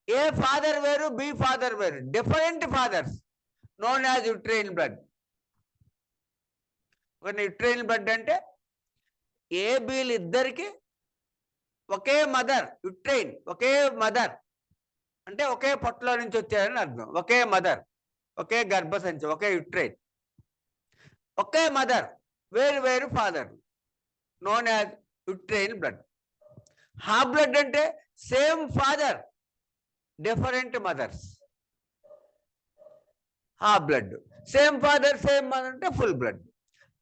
ఏ ఫాదర్ వేరు బి ఫాదర్ వేరు, different fathers, known as uterine blood. Uterine blood అంటే ఏబీలు ఇద్దరికి ఒకే మదర్, యుట్రైన్ ఒకే మదర్ అంటే ఒకే పొట్టలో నుంచి వచ్చారని అర్థం. ఒకే మదర్, ఒకే గర్భసంచి, ఒకే యుట్రైన్, ఒకే మదర్, వేరు వేరు father, known as uterine blood. Half blood అంటే same father different mothers, half blood. Same father same mother అంటే ఫుల్ బ్లడ్.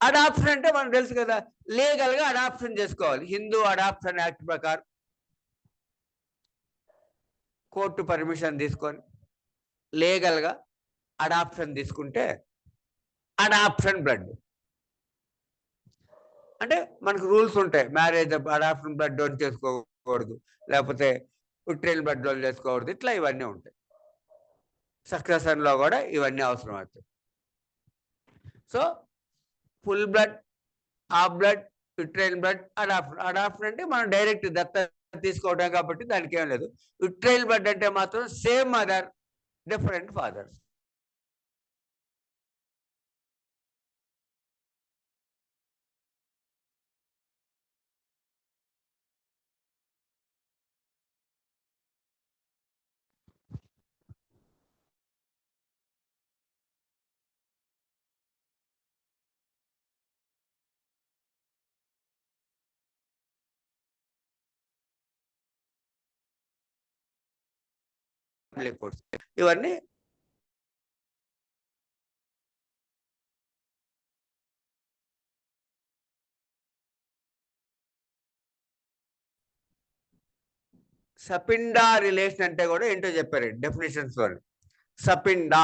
అడాప్షన్ అంటే మనకు తెలుసు కదా, లీగల్గా అడాప్షన్ చేసుకోవాలి. హిందూ అడాప్షన్ యాక్ట్ ప్రకారం కోర్టు పర్మిషన్ తీసుకొని లీగల్గా అడాప్షన్ తీసుకుంటే అడాప్షన్ బ్లడ్. అంటే మనకు రూల్స్ ఉంటాయి, మ్యారేజ్ అడాప్షన్ బ్లడ్ డోన్ చేసుకోకూడదు, లేకపోతే యుట్రైన్ బ్లడ్ డోన్ చేసుకోకూడదు, ఇట్లా ఇవన్నీ ఉంటాయి. సక్సెషన్లో కూడా ఇవన్నీ అవసరం అవుతాయి. So full blood, half blood, uterine blood, adoption. Adoption అంటే మనం డైరెక్ట్ దత్త తీసుకోవడం కాబట్టి దానికి ఏం లేదు. యుట్రైన్ బ్లడ్ అంటే మాత్రం సేమ్ మదర్ డిఫరెంట్ ఫాదర్స్. ఇవన్నీ సపిండా రిలేషన్ అంటే కూడా ఏంటో చెప్పారు డెఫినేషన్స్ లో. సపిండా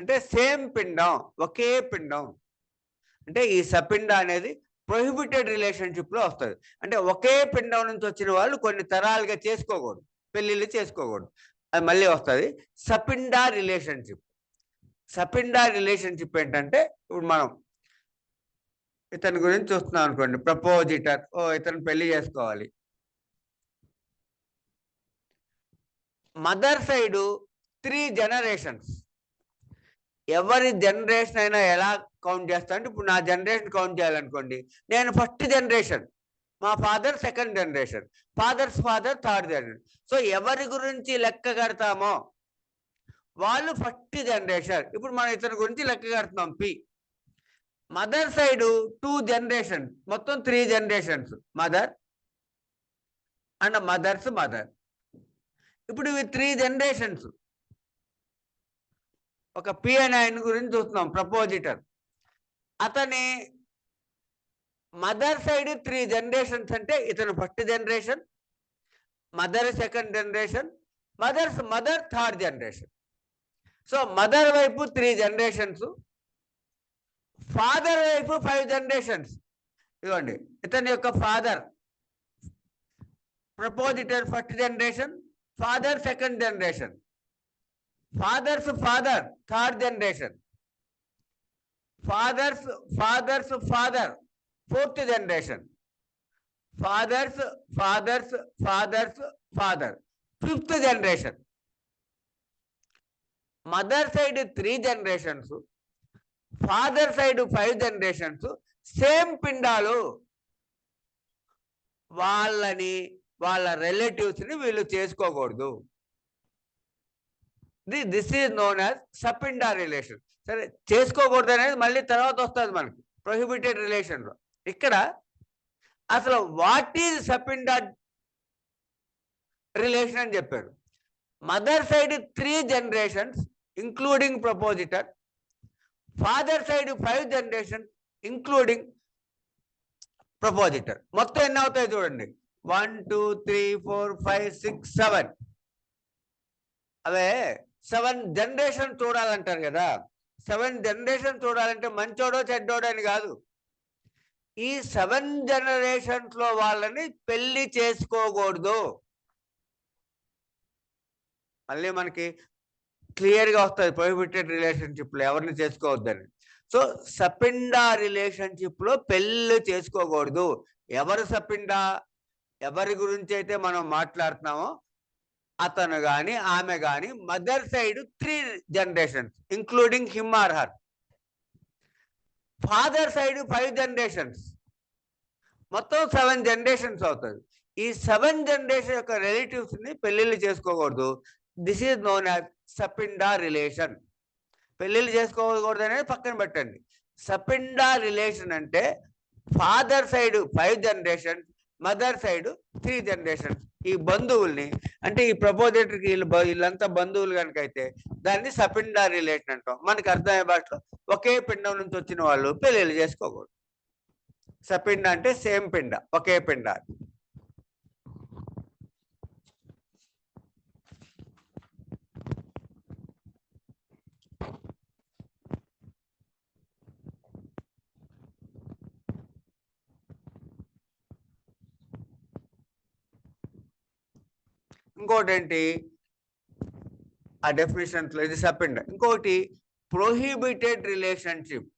అంటే సేమ్ పిండం, ఒకే పిండం. అంటే ఈ సపిండా అనేది ప్రొహిబిటెడ్ రిలేషన్షిప్ లో వస్తుంది. అంటే ఒకే పిండం నుంచి వచ్చిన వాళ్ళు కొన్ని తరాలుగా చేసుకోకూడదు. పెళ్ళిళ్ళు చేసుకోకూడదు. అది మళ్ళీ వస్తుంది. సపిండా రిలేషన్షిప్. సపిండా రిలేషన్షిప్ ఏంటంటే, ఇప్పుడు మనం ఇతని గురించి చూస్తున్నాం అనుకోండి, ప్రపోజిటర్, ఇతను పెళ్లి చేసుకోవాలి. Mother side 3 generations. ఎవరి జనరేషన్ అయినా ఎలా కౌంట్ చేస్తా అంటే, ఇప్పుడు నా జనరేషన్ కౌంట్ చేయాలనుకోండి, నేను ఫస్ట్ జనరేషన్, మా father second generation, fathers father third generation. So ఎవరి గురించి లెక్క కడతామో వాళ్ళు ఫస్ట్ జనరేషన్. ఇప్పుడు మనం ఇతని గురించి లెక్క కడుతున్నాం పి. మదర్ సైడ్ 2 జనరేషన్, మొత్తం 3 generations, mother and mother's mother. ఇప్పుడు ఇవి 3 జనరేషన్స్. ఒక పి అండ్ ఆయన గురించి చూస్తున్నాం, ప్రపోజిటర్. అతని మదర్ సైడ్ 3 జనరేషన్స్ అంటే ఇతను first generation, mother second generation, mother's mother third generation. So mother వైపు 3 జనరేషన్స్, ఫాదర్ వైపు 5 జనరేషన్స్. ఇదిగోండి, ఇతని యొక్క father propositor first generation, father second generation, fathers father third generation, fathers father fourth generation, fathers fathers fathers father fifth generation. Mother side 3 generations, father side 5 generations. Same పిండాలు, వాళ్ళ రిలేటివ్స్ని వీళ్ళు చేసుకోకూడదు. This is known as sapinda relation. సరే, చేసుకోకూడదు అనేది మళ్ళీ తర్వాత వస్తుంది మనకి ప్రొహిబిటెడ్ రిలేషన్లో. ఇక్కడ అసలు వాట్ ఈజ్ సపిండా రిలేషన్ అని చెప్పారు. Mother side 3 generations including propositor, father side 5 generation including propositor. మొత్తం ఎన్ని అవుతాయి చూడండి, 1 2 3 4 5 6 7. అవే 7 జనరేషన్ చూడాలంటారు కదా. 7 జనరేషన్ చూడాలంటే మంచోడో చెడ్డోడో అని కాదు, ఈ 7 జనరేషన్స్ లో వాళ్ళని పెళ్లి చేసుకోకూడదు. మళ్ళీ మనకి క్లియర్గా వస్తుంది ప్రొహిబిటెడ్ రిలేషన్షిప్లో ఎవరిని చేసుకోవద్దని. సో సపిండా రిలేషన్షిప్లో పెళ్ళి చేసుకోకూడదు. ఎవరు సపిండా, ఎవరి గురించి అయితే మనం మాట్లాడుతున్నామో అతను కానీ ఆమె కానీ mother side 3 generations including him or her, father side 5 generations, మొత్తం 7 జనరేషన్స్ అవుతుంది. ఈ 7 జనరేషన్ యొక్క రిలేటివ్స్ని పెళ్ళిళ్ళు చేసుకోకూడదు. This is known as sapinda relation. పెళ్ళిళ్ళు చేసుకోకూడదు అనేది పక్కన పెట్టండి. సపిండా రిలేషన్ అంటే father side 5 generation, mother side 3 generation. ఈ బంధువుల్ని, అంటే ఈ ప్రపోజిటర్కి వీళ్ళంతా బంధువులు కనుక అయితే దాన్ని సపిండా రిలేషన్ అంటాం. మనకి అర్థమయ్యే భాషలో ఒకే పిండం నుంచి వచ్చిన వాళ్ళు పెళ్ళిళ్ళు చేసుకోకూడదు. సపిండ అంటే సేమ్ పిండ, ఒకే పిండ. ఇంకోటి ఏంటి ఆ డెఫినేషన్స్లో, ఇది సపిండ. ఇంకోటి ప్రొహిబిటెడ్ రిలేషన్షిప్.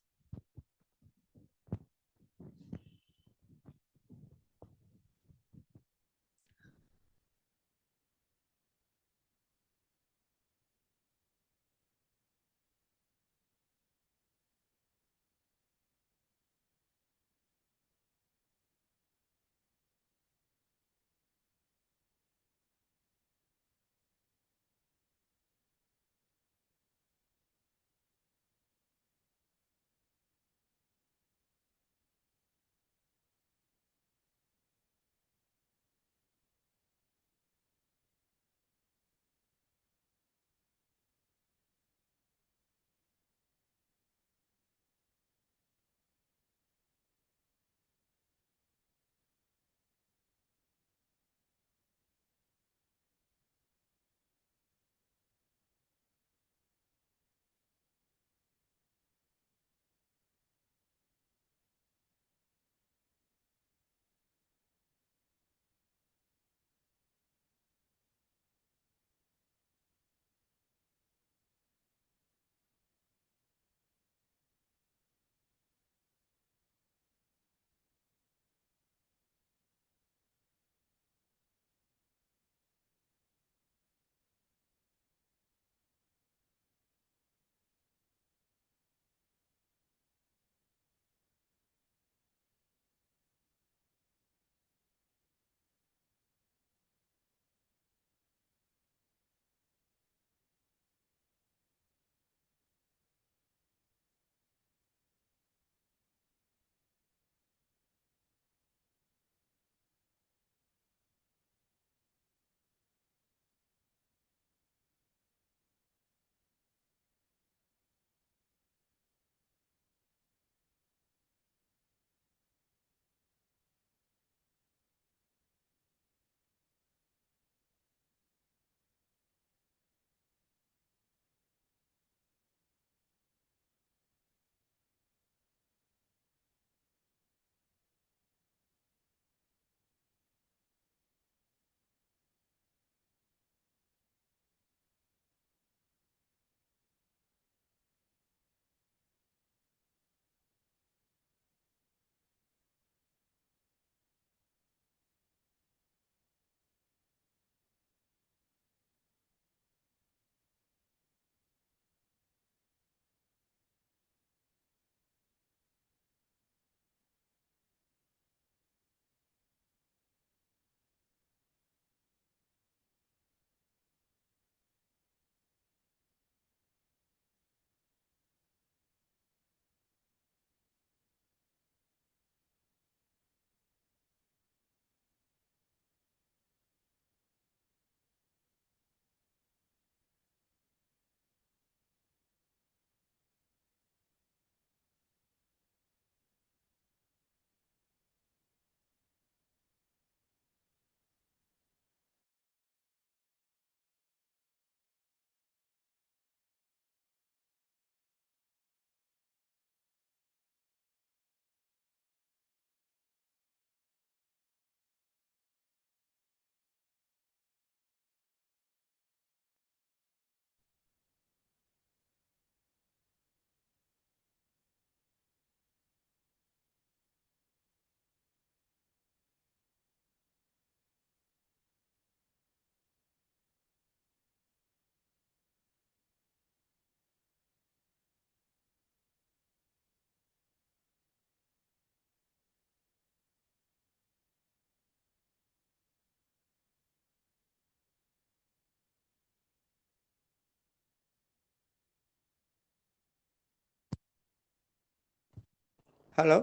హలో,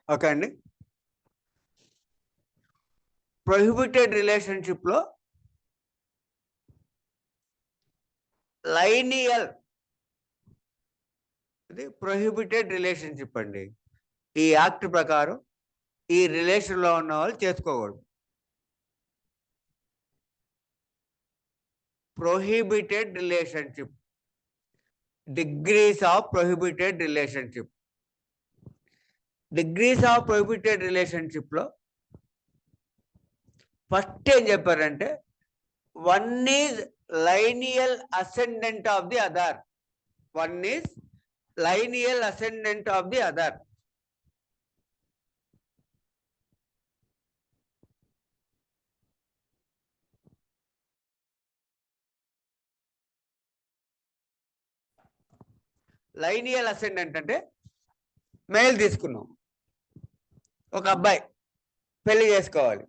ఓకే అండి. ప్రొహిబిటెడ్ రిలేషన్షిప్లో లైనియల్, ఇది ప్రొహిబిటెడ్ రిలేషన్షిప్ అండి. ఈ యాక్ట్ ప్రకారం ఈ రిలేషన్లో ఉన్న వాళ్ళు చేసుకోకూడదు. Prohibited relationship, degrees of prohibited relationship. Degrees of prohibited రిలేషన్షిప్లో ఫస్ట్ ఏం చెప్పారంటే, one is lineal ascendant of the other. One is lineal ascendant of the other. Lineal ascendant అంటే మేల్ తీసుకున్నాం, ఒక అబ్బాయి పెళ్లి చేసుకోవాలి.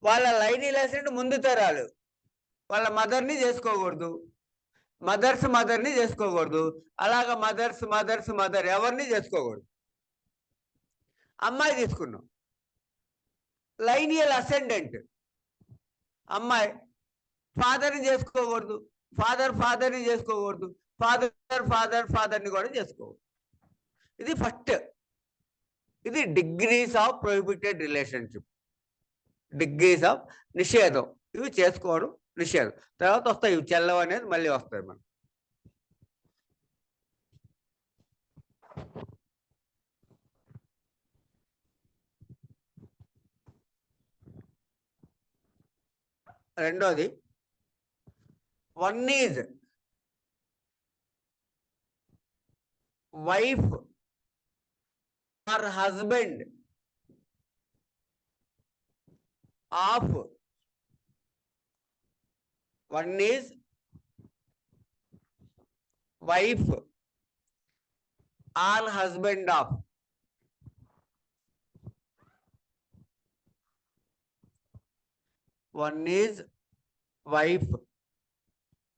వాళ్ళ లైనియల్ అసెండెంట్ ముందు తరాలు, వాళ్ళ మదర్ని చేసుకోకూడదు, మదర్స్ మదర్ని చేసుకోకూడదు, అలాగా మదర్స్ మదర్స్ మదర్ ఎవరిని చేసుకోకూడదు. అమ్మాయి తీసుకున్నాం, లైనియల్ అసెండెంట్ అమ్మాయి ఫాదర్ని చేసుకోకూడదు, ఫాదర్ ఫాదర్ని చేసుకోకూడదు, ఫాదర్ ఫాదర్ ఫాదర్ని కూడా చేసుకోకూడదు. ఇది ఫస్ట్. ఇది degrees of prohibited relationship, degrees of నిషేధం. ఇవి చేసుకోవడం నిషేధం. తర్వాత వస్తాయి ఇవి చెల్లవు అనేది, మళ్ళీ వస్తాయి మనం. రెండోది, one is wife or husband of, one is wife or husband of, one is wife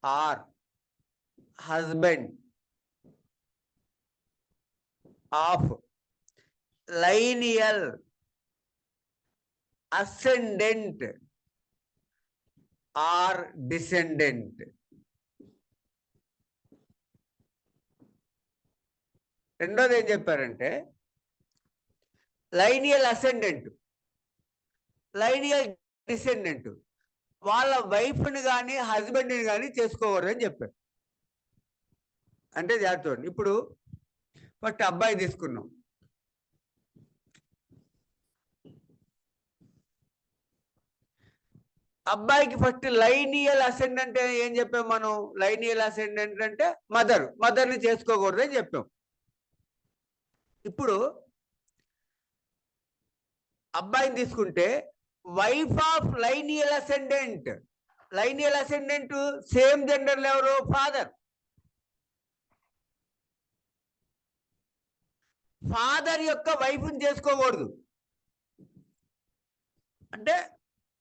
or husband of lineal ascendant or descendant. రెండోది ఏం చెప్పారంటే, లైనియల్ అసెండెంట్, లైనియల్ డిసెండెంట్ వాళ్ళ వైఫ్ని కానీ హస్బెండ్ని కానీ చేసుకోకూడదు అని చెప్పారు. అంటే జాగ్రత్త. ఇప్పుడు ఫస్ట్ అబ్బాయి తీసుకున్నాం, అబ్బాయికి ఫస్ట్ లైనియల్ అసెండెంట్ ఏం చెప్పాం మనం? లైనియల్ అసెండెంట్ అంటే మదర్ని చేసుకోకూడదు అని చెప్పాం. ఇప్పుడు అబ్బాయిని తీసుకుంటే wife of lineal ascendant, lineal ascendant same gender ఎవరు? ఫాదర్. ఫాదర్ యొక్క వైఫ్ని చేసుకోకూడదు. అంటే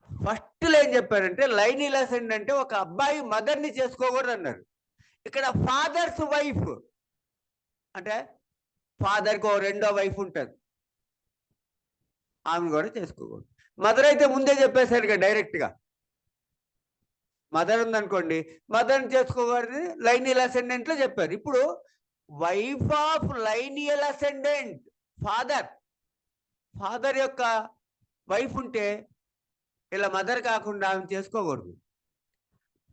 ఫస్ట్ ఏం చెప్పారంటే, లైనియల్ అసెండెంట్ అంటే ఒక అబ్బాయి మదర్ని చేసుకోకూడదు అన్నారు. ఇక్కడ ఫాదర్స్ వైఫ్ అంటే ఫాదర్కి ఒక రెండో వైఫ్ ఉంటుంది, ఆమెను కూడా చేసుకోకూడదు. మదర్ అయితే ముందే చెప్పేశారు కదా డైరెక్ట్గా. మదర్ ఉందనుకోండి, మదర్ని చేసుకోకూడదు లైనియల్ అసెండెంట్లో చెప్పారు. ఇప్పుడు wife of lineal ascendant father యొక్క వైఫ్ ఉంటే ఇలా మదర్ కాకుండా ఆమె చేసుకోకూడదు.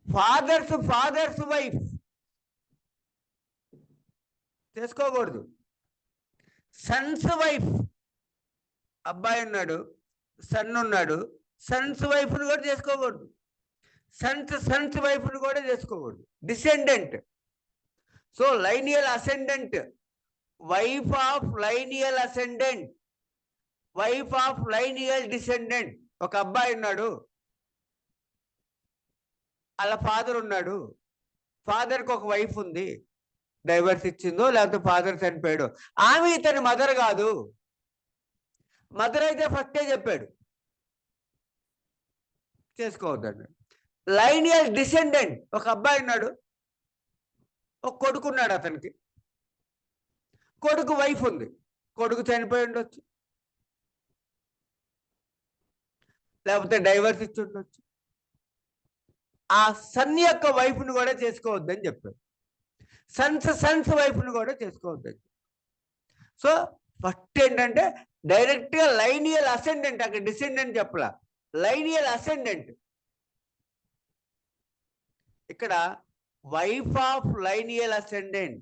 ఫాదర్స్ వైఫ్ చేసుకోకూడదు. సన్స్ వైఫ్, అబ్బాయి ఉన్నాడు, సన్ ఉన్నాడు, సన్స్ వైఫ్ని కూడా చేసుకోకూడదు. సన్స్ వైఫ్ని కూడా చేసుకోకూడదు. Descendant, so lineal ascendant, wife of lineal ascendant, wife of lineal descendant. ఒక అబ్బాయి ఉన్నాడు, అలా ఫాదర్ ఉన్నాడు, ఫాదర్కి ఒక వైఫ్ ఉంది, డైవర్స్ ఇచ్చిందో లేకపోతే ఫాదర్ చనిపోయాడు, ఆమె ఇతని మదర్ కాదు. మదర్ అయితే ఫస్టే చెప్పాడు చేసుకోవద్దండి. లైనియల్ డిసెండెంట్, ఒక అబ్బాయి ఉన్నాడు, ఒక కొడుకున్నాడు, అతనికి కొడుకు వైఫ్ ఉంది, కొడుకు చనిపోయి ఉండొచ్చు, లేకపోతే డైవర్స్ ఇచ్చి ఉండొచ్చు. ఆ సన్ యొక్క వైఫ్ను కూడా చేసుకోవద్దని చెప్పారు. సన్స్ వైఫ్ను కూడా చేసుకోవద్దని. సో ఫస్ట్ ఏంటంటే డైరెక్ట్గా లైనియల్ అసెండెంట్, అక్కడ డిసెండెంట్ చెప్పలా, లైనియల్ అసెండెంట్. ఇక్కడ wife of lineal ascendant,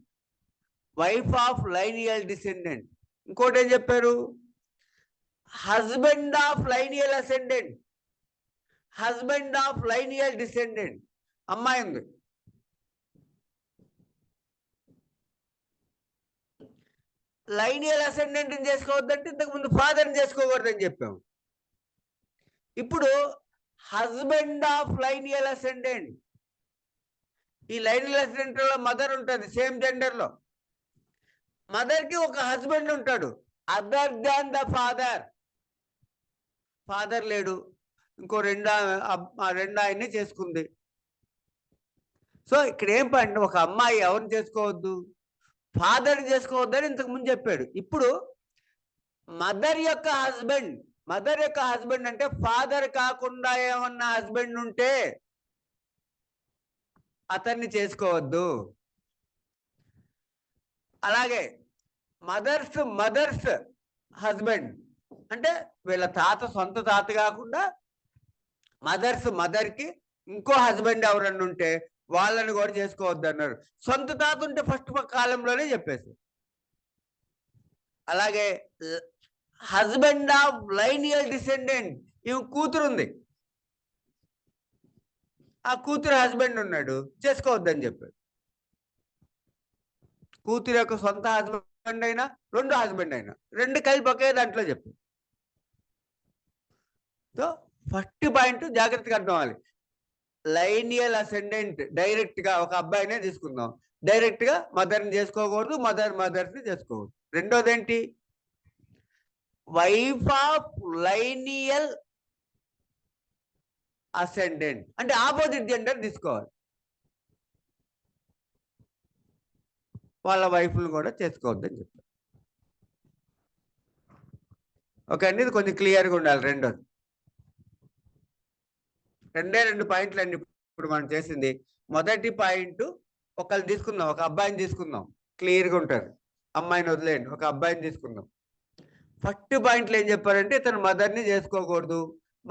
wife of lineal descendant. ఇంకోటి ఏం చెప్పారు? Husband of lineal ascendant, husband of lineal descendant. అమ్మాయి ఉంది, లైనియల్ అసెండెంట్ చేసుకోవద్దంటే ఇంతకుముందు ఫాదర్ని చేసుకోకూడదని చెప్పాము. ఇప్పుడు హస్బెండ్ ఆఫ్ లైనియల్ అసెండెంట్, ఈ లైనియల్ అసెండెంట్ లో మదర్ ఉంటుంది సేమ్ జెండర్ లో, మదర్ కి ఒక హస్బెండ్ ఉంటాడు other than the father. Father లేడు, ఇంకో రెండు ఆయన్ని చేసుకుంది. సో ఇక్కడ ఏం పాయింట్, ఒక అమ్మాయి ఎవరిని చేసుకోవద్దు? ఫాదర్ని చేసుకోవద్దని ఇంతకు ముందు చెప్పాడు. ఇప్పుడు మదర్ యొక్క హస్బెండ్, మదర్ యొక్క హస్బెండ్ అంటే ఫాదర్ కాకుండా ఏమన్నా హస్బెండ్ ఉంటే అతన్ని చేసుకోవద్దు. అలాగే మదర్స్ హస్బెండ్ అంటే వీళ్ళ సొంత తాత కాకుండా మదర్కి ఇంకో హస్బెండ్ ఎవరన్నా ఉంటే వాళ్ళని కూడా చేసుకోవద్దు అన్నారు. సొంత తాత ఉంటే ఫస్ట్ కాలంలోనే చెప్పేసి. అలాగే హస్బెండ్ ఆఫ్ లైనియల్ డిసెండెంట్, ఈమె కూతురు ఉంది, ఆ కూతురు హస్బెండ్ ఉన్నాడు, చేసుకోవద్దని చెప్పాడు. కూతురు యొక్క సొంత హస్బెండ్ అయినా రెండు హస్బెండ్ అయినా రెండు కలిపి ఒకే దాంట్లో చెప్పాడు. సో ఫస్ట్ పాయింట్ జాగ్రత్తగా అర్థం అవ్వాలి. లైనియల్ అసెండెంట్ డైరెక్ట్ గా ఒక అబ్బాయినే తీసుకుందాం, డైరెక్ట్ గా మదర్ని చేసుకోకూడదు, మదర్స్ని చేసుకోకూడదు. రెండోది ఏంటి? వైఫ్ ఆఫ్ లైనియల్ అసెండెంట్ అంటే ఆపోజిట్ జెండర్ తీసుకోవాలి, వాళ్ళ వైఫ్లు కూడా చేసుకోవద్దని చెప్పారు. ఓకే అండి, ఇది కొంచెం క్లియర్గా ఉండాలి. రెండు పాయింట్లు అండి ఇప్పుడు మనం చేసింది. మొదటి పాయింట్ ఒకళ్ళు తీసుకుందాం, ఒక అబ్బాయిని తీసుకుందాం, క్లియర్గా ఉంటారు. అమ్మాయిని వదిలేయండి, ఒక అబ్బాయిని తీసుకుందాం. ఫస్ట్ పాయింట్లు ఏం చెప్పారంటే ఇతను మదర్ని చేసుకోకూడదు,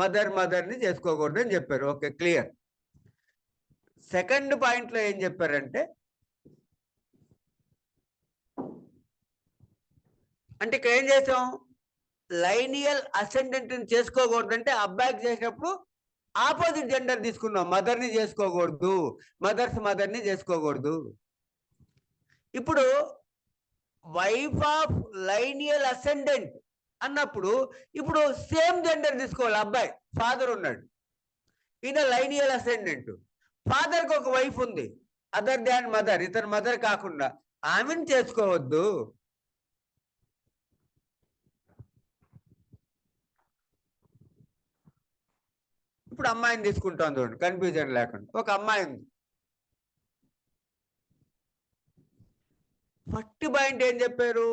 మదర్ని చేసుకోకూడదు అని చెప్పారు. Okay, clear. సెకండ్ పాయింట్లో ఏం చెప్పారంటే, అంటే ఇక్కడ ఏం చేసాం, లైనియల్ అసెండెంట్ చేసుకోకూడదు అంటే అబ్బాయికి చేసినప్పుడు ఆపోజిట్ జెండర్ తీసుకున్నాం, మదర్ని చేసుకోకూడదు, మదర్ని చేసుకోకూడదు. ఇప్పుడు వైఫ్ ఆఫ్ లైనియల్ అసెండెంట్ అన్నప్పుడు ఇప్పుడు సేమ్ జెండర్ తీసుకోవాలి. అబ్బాయి ఫాదర్ ఉన్నాడు, ఈయన లైనియల్ అసెండెంట్, ఫాదర్కి ఒక వైఫ్ ఉంది అదర్ దాన్ మదర్, ఇతను మదర్ కాకుండా, ఆమెను చేసుకోవద్దు. ఇప్పుడు అమ్మాయిని తీసుకుంటాం చూడండి, కన్ఫ్యూజన్ లేకుండా. ఒక అమ్మాయి ఉంది, ఫస్ట్ పాయింట్ ఏం చెప్పారు,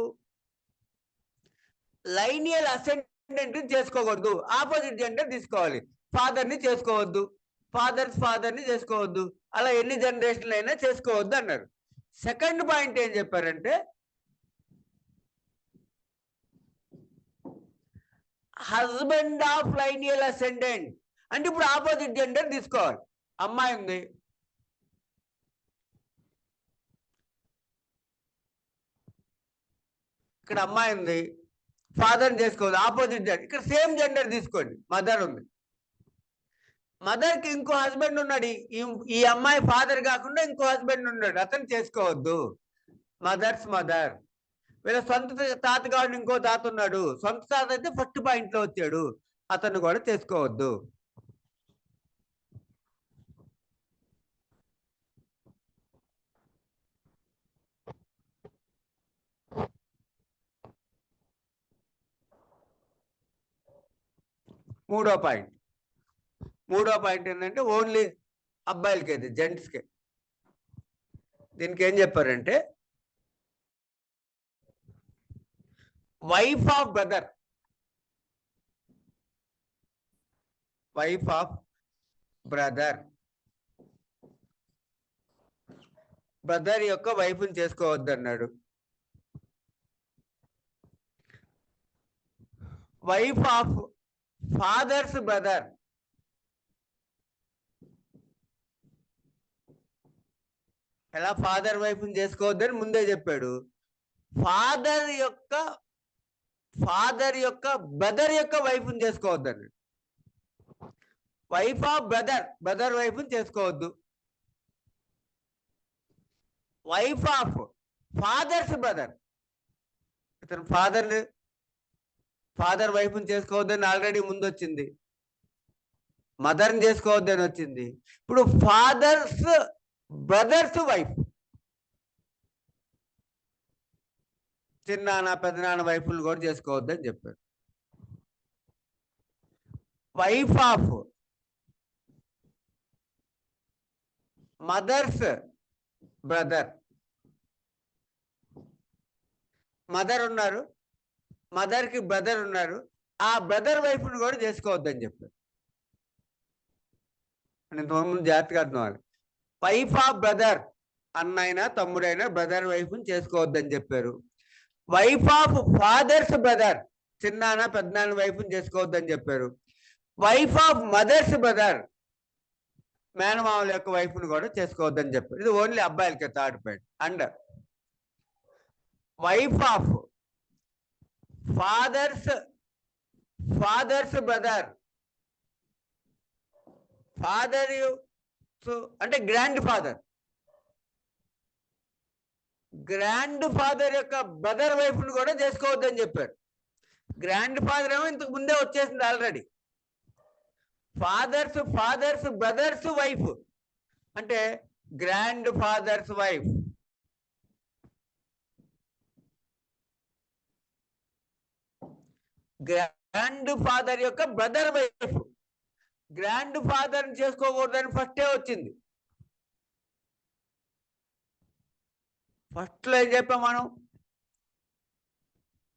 లైనియల్ అసెండెంట్ చేసుకోకూడదు, ఆపోజిట్ జెండర్ తీసుకోవాలి. ఫాదర్ని చేసుకోవద్దు, ఫాదర్ని చేసుకోవద్దు, అలా ఎన్ని జనరేషన్లు అయినా చేసుకోవద్దు అన్నారు. సెకండ్ పాయింట్ ఏం చెప్పారంటే హస్బెండ్ ఆఫ్ లైనియల్ అసెండెంట్ అంటే ఇప్పుడు ఆపోజిట్ జెండర్ తీసుకోవాలి. అమ్మాయి ఉంది, ఇక్కడ అమ్మాయి ఉంది, ఫాదర్ని చేసుకోవద్దు, ఆపోజిట్ జెండర్. ఇక్కడ సేమ్ జెండర్ తీసుకోండి, మదర్ ఉంది, మదర్కి ఇంకో హస్బెండ్ ఉన్నాడు, ఈ అమ్మాయి ఫాదర్ కాకుండా ఇంకో హస్బెండ్ ఉన్నాడు, అతను చేసుకోవద్దు. మదర్ వీళ్ళ సొంత తాత కాకుండా ఇంకో తాత ఉన్నాడు, సొంత తాత అయితే ఫస్ట్ పాయింట్ లో వచ్చాడు, అతను కూడా చేసుకోవద్దు. మూడో పాయింట్ ఏంటంటే ఓన్లీ అబ్బాయిలకి, అది జెంట్స్కి. దీనికి ఏం చెప్పారంటే wife of brother, wife of brother, brother యొక్క వైఫ్ని చేసుకోవద్దు అన్నాడు. వైఫ్ ఆఫ్ ఫాదర్స్ బ్రదర్, ఎలా ఫాదర్ వైఫ్ని చేసుకోవద్దని ముందే చెప్పాడు. ఫాదర్ యొక్క బ్రదర్ యొక్క వైఫ్ని చేసుకోవద్దని. వైఫ్ ఆఫ్ బ్రదర్, బ్రదర్ వైఫ్ని చేసుకోవద్దు. వైఫ్ ఆఫ్ ఫాదర్స్ బ్రదర్, ఇతను ఫాదర్ వైఫ్ని చేసుకోవద్దని ఆల్రెడీ ముందు వచ్చింది. మదర్ని చేసుకోవద్దని వచ్చింది. ఇప్పుడు ఫాదర్స్ బ్రదర్స్ వైఫ్, చిన్నాన్న పెద్దనాన్న వైఫ్లు కూడా చేసుకోవద్దని చెప్పారు. Wife of mothers brother, mother ఉన్నారు, మదర్కి బ్రదర్ ఉన్నారు, ఆ బ్రదర్ వైఫ్ని కూడా చేసుకోవద్దని చెప్పారు. ఇంతకుముందు జాగ్రత్తగా అర్థం అవ్వాలి. వైఫ్ ఆఫ్ బ్రదర్, అన్నైనా తమ్ముడైనా బ్రదర్ వైఫ్ని చేసుకోవద్దని చెప్పారు. వైఫ్ ఆఫ్ ఫాదర్స్ బ్రదర్, చిన్నాన్న పెద్దనాన్న వైఫ్ని చేసుకోవద్దని చెప్పారు. వైఫ్ ఆఫ్ మదర్స్ బ్రదర్, మేనమామల యొక్క వైఫ్ని కూడా చేసుకోవద్దని చెప్పారు. ఇది ఓన్లీ అబ్బాయిలకి third point. And wife of fathers brother, father అంటే గ్రాండ్ ఫాదర్ యొక్క బ్రదర్ వైఫ్ని కూడా చేసుకోవద్దని చెప్పారు. గ్రాండ్ ఫాదర్ ఏమో ఇంతకు ముందే వచ్చేసింది ఆల్రెడీ. ఫాదర్స్ బ్రదర్స్ వైఫ్ అంటే grandfather's wife, grandfather యొక్క బ్రదర్ వైఫ్. గ్రాండ్ ఫాదర్ని చేసుకోకూడదని ఫస్టే వచ్చింది. ఫస్ట్లో ఏం చెప్పాం మనం?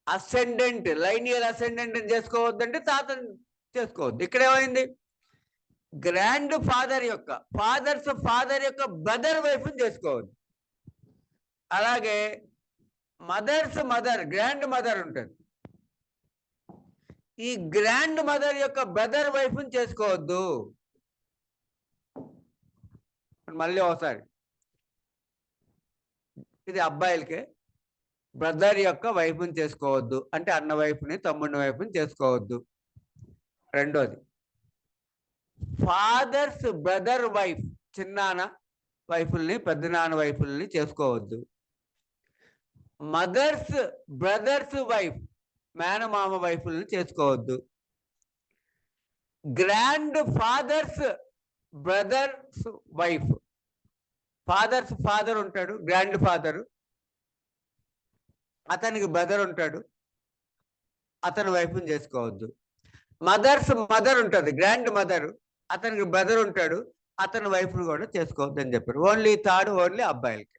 అసెండెంట్, లైనియర్ అసెండెంట్ చేసుకోవద్దంటే తాతని చేసుకోవద్దు. ఇక్కడ ఏమైంది? గ్రాండ్ ఫాదర్ యొక్క ఫాదర్ యొక్క బ్రదర్ వైఫ్ని చేసుకోవద్దు. అలాగే మదర్, గ్రాండ్ మదర్ ఉంటుంది, ఈ గ్రాండ్ మదర్ యొక్క బ్రదర్ వైఫ్ని చేసుకోవద్దు. మళ్ళీ ఒకసారి, ఇది అబ్బాయిలకే. బ్రదర్ యొక్క వైఫ్ని చేసుకోవద్దు అంటే అన్న వైఫ్ని తమ్ముడిని వైఫ్ని చేసుకోవద్దు. రెండోది, ఫాదర్స్ బ్రదర్ వైఫ్, చిన్నాన్న వైఫుల్ని పెద్దనాన్న వైఫుల్ని చేసుకోవద్దు. మదర్స్ బ్రదర్స్ వైఫ్, మేనమామ వైఫుల్ని చేసుకోవద్దు. Grandfather's brother's wife, father ఉంటాడు, గ్రాండ్ ఫాదర్, అతనికి బ్రదర్ ఉంటాడు, అతని వైఫ్ని చేసుకోవద్దు. మదర్ ఉంటుంది, గ్రాండ్ మదర్, అతనికి బ్రదర్ ఉంటాడు, అతని వైఫ్ని కూడా చేసుకోవద్దు అని చెప్పారు. ఓన్లీ అబ్బాయిలకి.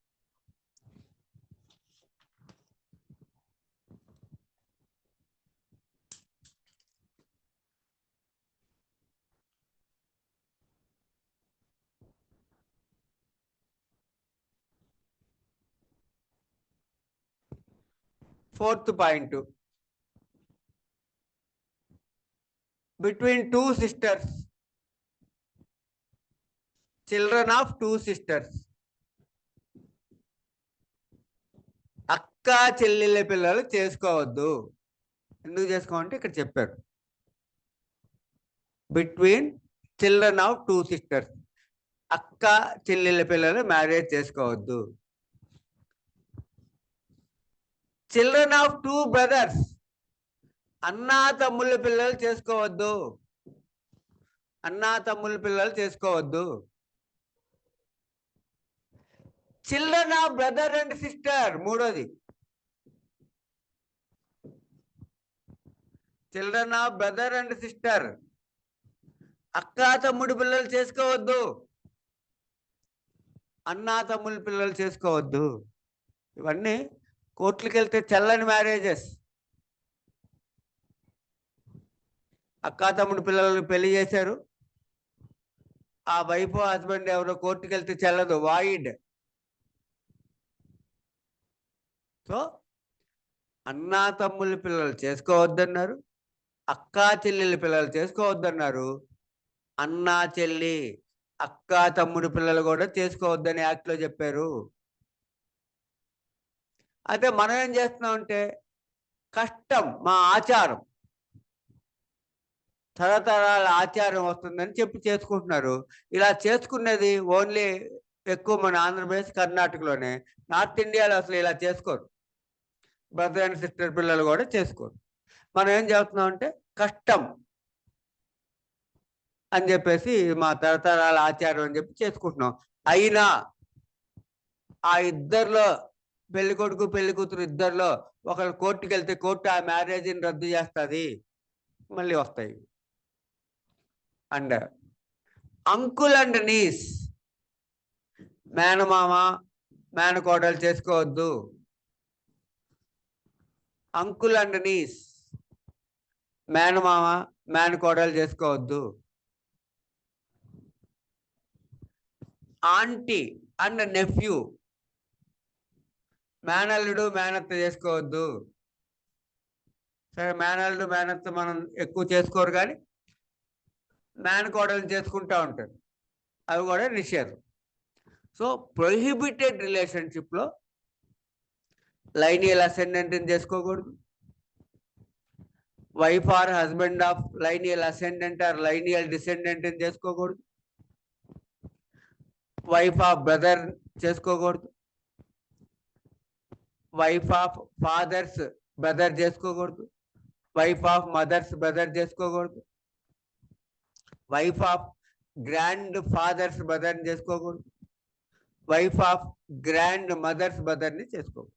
Fourth point, between 2 sisters, children of 2 sisters, అక్క చెల్లెళ్ళ పిల్లలు చేసుకోవద్దు. ఎందుకు చేసుకోమంటే ఇక్కడ చెప్పారు, బిట్వీన్ చిల్డ్రన్ ఆఫ్ 2 sisters, అక్క చెల్లెళ్ళ పిల్లలు మ్యారేజ్ చేసుకోవద్దు. చిల్డ్రన్ ఆఫ్ 2 brothers, అన్నా తమ్ముళ్ళ పిల్లలు చేసుకోవద్దు. Children of brother and sister, మూడోది, children of brother and sister, అక్కా తమ్ముడు పిల్లలు చేసుకోవద్దు, అన్నా తమ్ముళ్ళ పిల్లలు చేసుకోవద్దు. ఇవన్నీ కోర్టులకు వెళ్తే చల్లని మ్యారేజెస్, అక్కా తమ్ముడు పిల్లలకు పెళ్లి చేశారు, ఆ వైఫ్ హస్బెండ్ ఎవరో కోర్టుకు వెళ్తే చెల్లదు, వాయిడ్. సో అన్నా తమ్ముళ్ళ పిల్లలు చేసుకోవద్దన్నారు, అక్కా చెల్లెళ్ళ పిల్లలు చేసుకోవద్దన్నారు, అన్నా చెల్లి అక్కా తమ్ముడు పిల్లలు కూడా చేసుకోవద్దని యాక్ట్లో చెప్పారు. అయితే మనం ఏం చేస్తున్నామంటే కష్టం, మా ఆచారం, తరతరాల ఆచారం వస్తుందని చెప్పి చేసుకుంటున్నారు. ఇలా చేసుకునేది ఓన్లీ ఎక్కువ మన ఆంధ్రప్రదేశ్, కర్ణాటకలోనే. నార్త్ ఇండియాలో అసలు ఇలా చేసుకోరు, బ్రదర్ అండ్ సిస్టర్ పిల్లలు కూడా చేసుకోరు. మనం ఏం చేస్తున్నాం అంటే కష్టం అని చెప్పేసి మా తరతరాల ఆచారం అని చెప్పి చేసుకుంటున్నాం. అయినా ఆ ఇద్దరిలో పెళ్లి కొడుకు పెళ్లి కూతురు ఇద్దరిలో ఒకరు కోర్టుకు వెళ్తే కోర్టు ఆ మ్యారేజ్ని రద్దు చేస్తుంది, మళ్ళీ వస్తాయి. అండ్ అంకుల్ అండ్ నీస్, మేనమామ మేనకోడలు చేసుకోవద్దు. అంకుల్ అండ్ నీస్, మేనమామ మేనకోడలు చేసుకోవద్దు. ఆంటీ అండ్ నెఫ్యూ, మేనల్లుడు మేనత్త చేసుకోవద్దు. సరే, మేనల్లుడు మేనత్త మనం ఎక్కువ చేసుకోరు, కానీ మేనకోడలు చేసుకుంటూ ఉంటారు, అవి కూడా నిషేధం. సో ప్రొహిబిటెడ్ రిలేషన్షిప్లో లైనియల్ అసెండెంట్ని చేసుకోకూడదు, wife or husband of lineal ascendant or lineal డిసెండెంట్ని చేసుకోకూడదు, వైఫ్ ఆఫ్ బ్రదర్ చేసుకోకూడదు, వైఫ్ ఆఫ్ ఫాదర్స్ బ్రదర్ చేసుకోకూడదు, వైఫ్ ఆఫ్ మదర్స్ బ్రదర్ చేసుకోకూడదు, వైఫ్ ఆఫ్ గ్రాండ్ ఫాదర్స్ బ్రదర్ని చేసుకోకూడదు, వైఫ్ ఆఫ్ గ్రాండ్ మదర్స్ బ్రదర్ని చేసుకోకూడదు.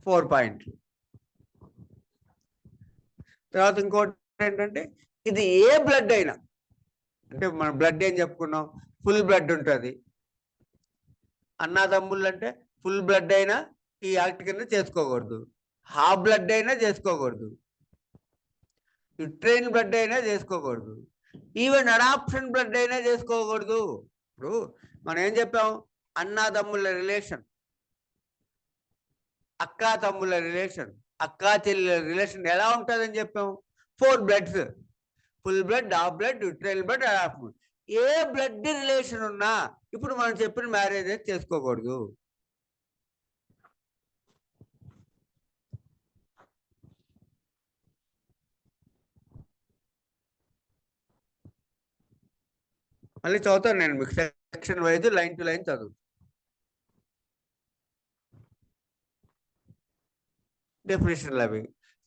4 పాయింట్లు. తర్వాత ఇంకోటి ఏంటంటే ఇది ఏ బ్లడ్ అయినా, అంటే మన బ్లడ్ ఏం చెప్పుకున్నాం, ఫుల్ బ్లడ్ ఉంటుంది. అన్నదమ్ముళ్ళు అంటే ఫుల్ బ్లడ్ అయినా ఈ యాక్ట్ కింద చేసుకోకూడదు, హాఫ్ బ్లడ్ అయినా చేసుకోకూడదు, యుట్రైన్ బ్లడ్ అయినా చేసుకోకూడదు, ఈవెన్ అడాప్షన్ బ్లడ్ అయినా చేసుకోకూడదు. ఇప్పుడు మనం ఏం చెప్పాం, అన్నదమ్ముల రిలేషన్, అక్కా తమ్ముళ్ళ రిలేషన్, అక్కా చెల్లెల రిలేషన్ ఎలా ఉంటుందని చెప్పాం, 4 bloods, full blood, half blood, uterine blood, adoption. ఏ బ్లడ్ రిలేషన్ ఉన్నా ఇప్పుడు మనం చెప్పిన మ్యారేజ్ చేసుకోకూడదు. మళ్ళీ చదువుతాను నేను మీకు, section wise line to line చదువు. డెఫినేషన్లు అవి.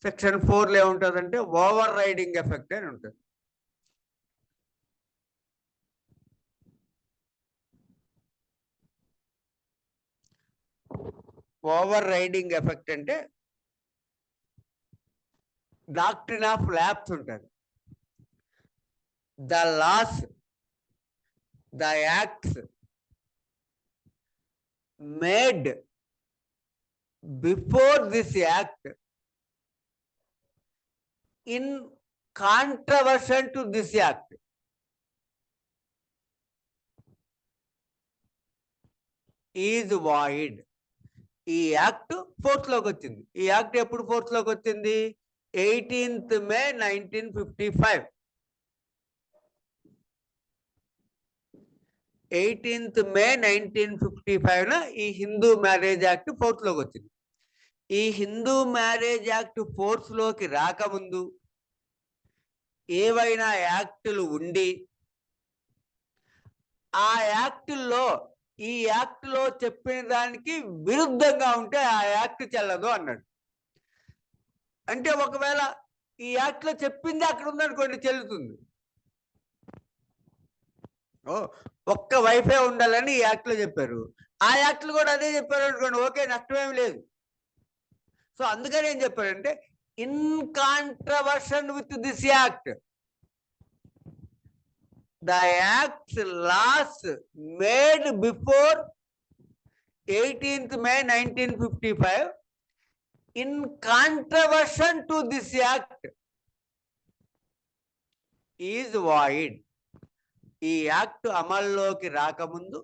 సెక్షన్ 4లో ఏముంటుందంటే ఓవర్ రైడింగ్ ఎఫెక్ట్ అని ఉంటుంది. ఓవర్ రైడింగ్ ఎఫెక్ట్ అంటే డాక్ట్రిన్ ఆఫ్ ల్యాబ్స్ ఉంటుంది. The laws, the acts made before this act in contravention to this act is void. ఈ యాక్ట్ ఫోర్స్లోకి వచ్చింది. ఈ యాక్ట్ ఎప్పుడు ఫోర్స్లోకి వచ్చింది, 18th May 1955. 18th May 1955 ఈ హిందూ మ్యారేజ్ యాక్ట్ ఫోర్స్లోకి వచ్చింది. ఈ హిందూ మ్యారేజ్ యాక్ట్ ఫోర్స్లోకి రాకముందు ఏవైనా యాక్టులు ఉండి ఆ యాక్టుల్లో ఈ యాక్ట్లో చెప్పిన దానికి విరుద్ధంగా ఉంటే ఆ యాక్ట్ చెల్లదు అన్నాడు. అంటే ఒకవేళ ఈ యాక్ట్లో చెప్పింది అక్కడ ఉందనుకోండి, చెల్లుతుంది. ఒక్క వైఫే ఉండాలని ఈ యాక్ట్లో చెప్పారు, ఆ యాక్ట్లు కూడా అదే చెప్పారు అనుకోండి, ఓకే, నష్టమేం లేదు. సో అందుకని ఏం చెప్పారంటే in కాంట్రవర్షన్ with this act, the acts laws made before 18th May 1955 in contravention to this act is void. ఈ యాక్ట్ అమల్లోకి రాకముందు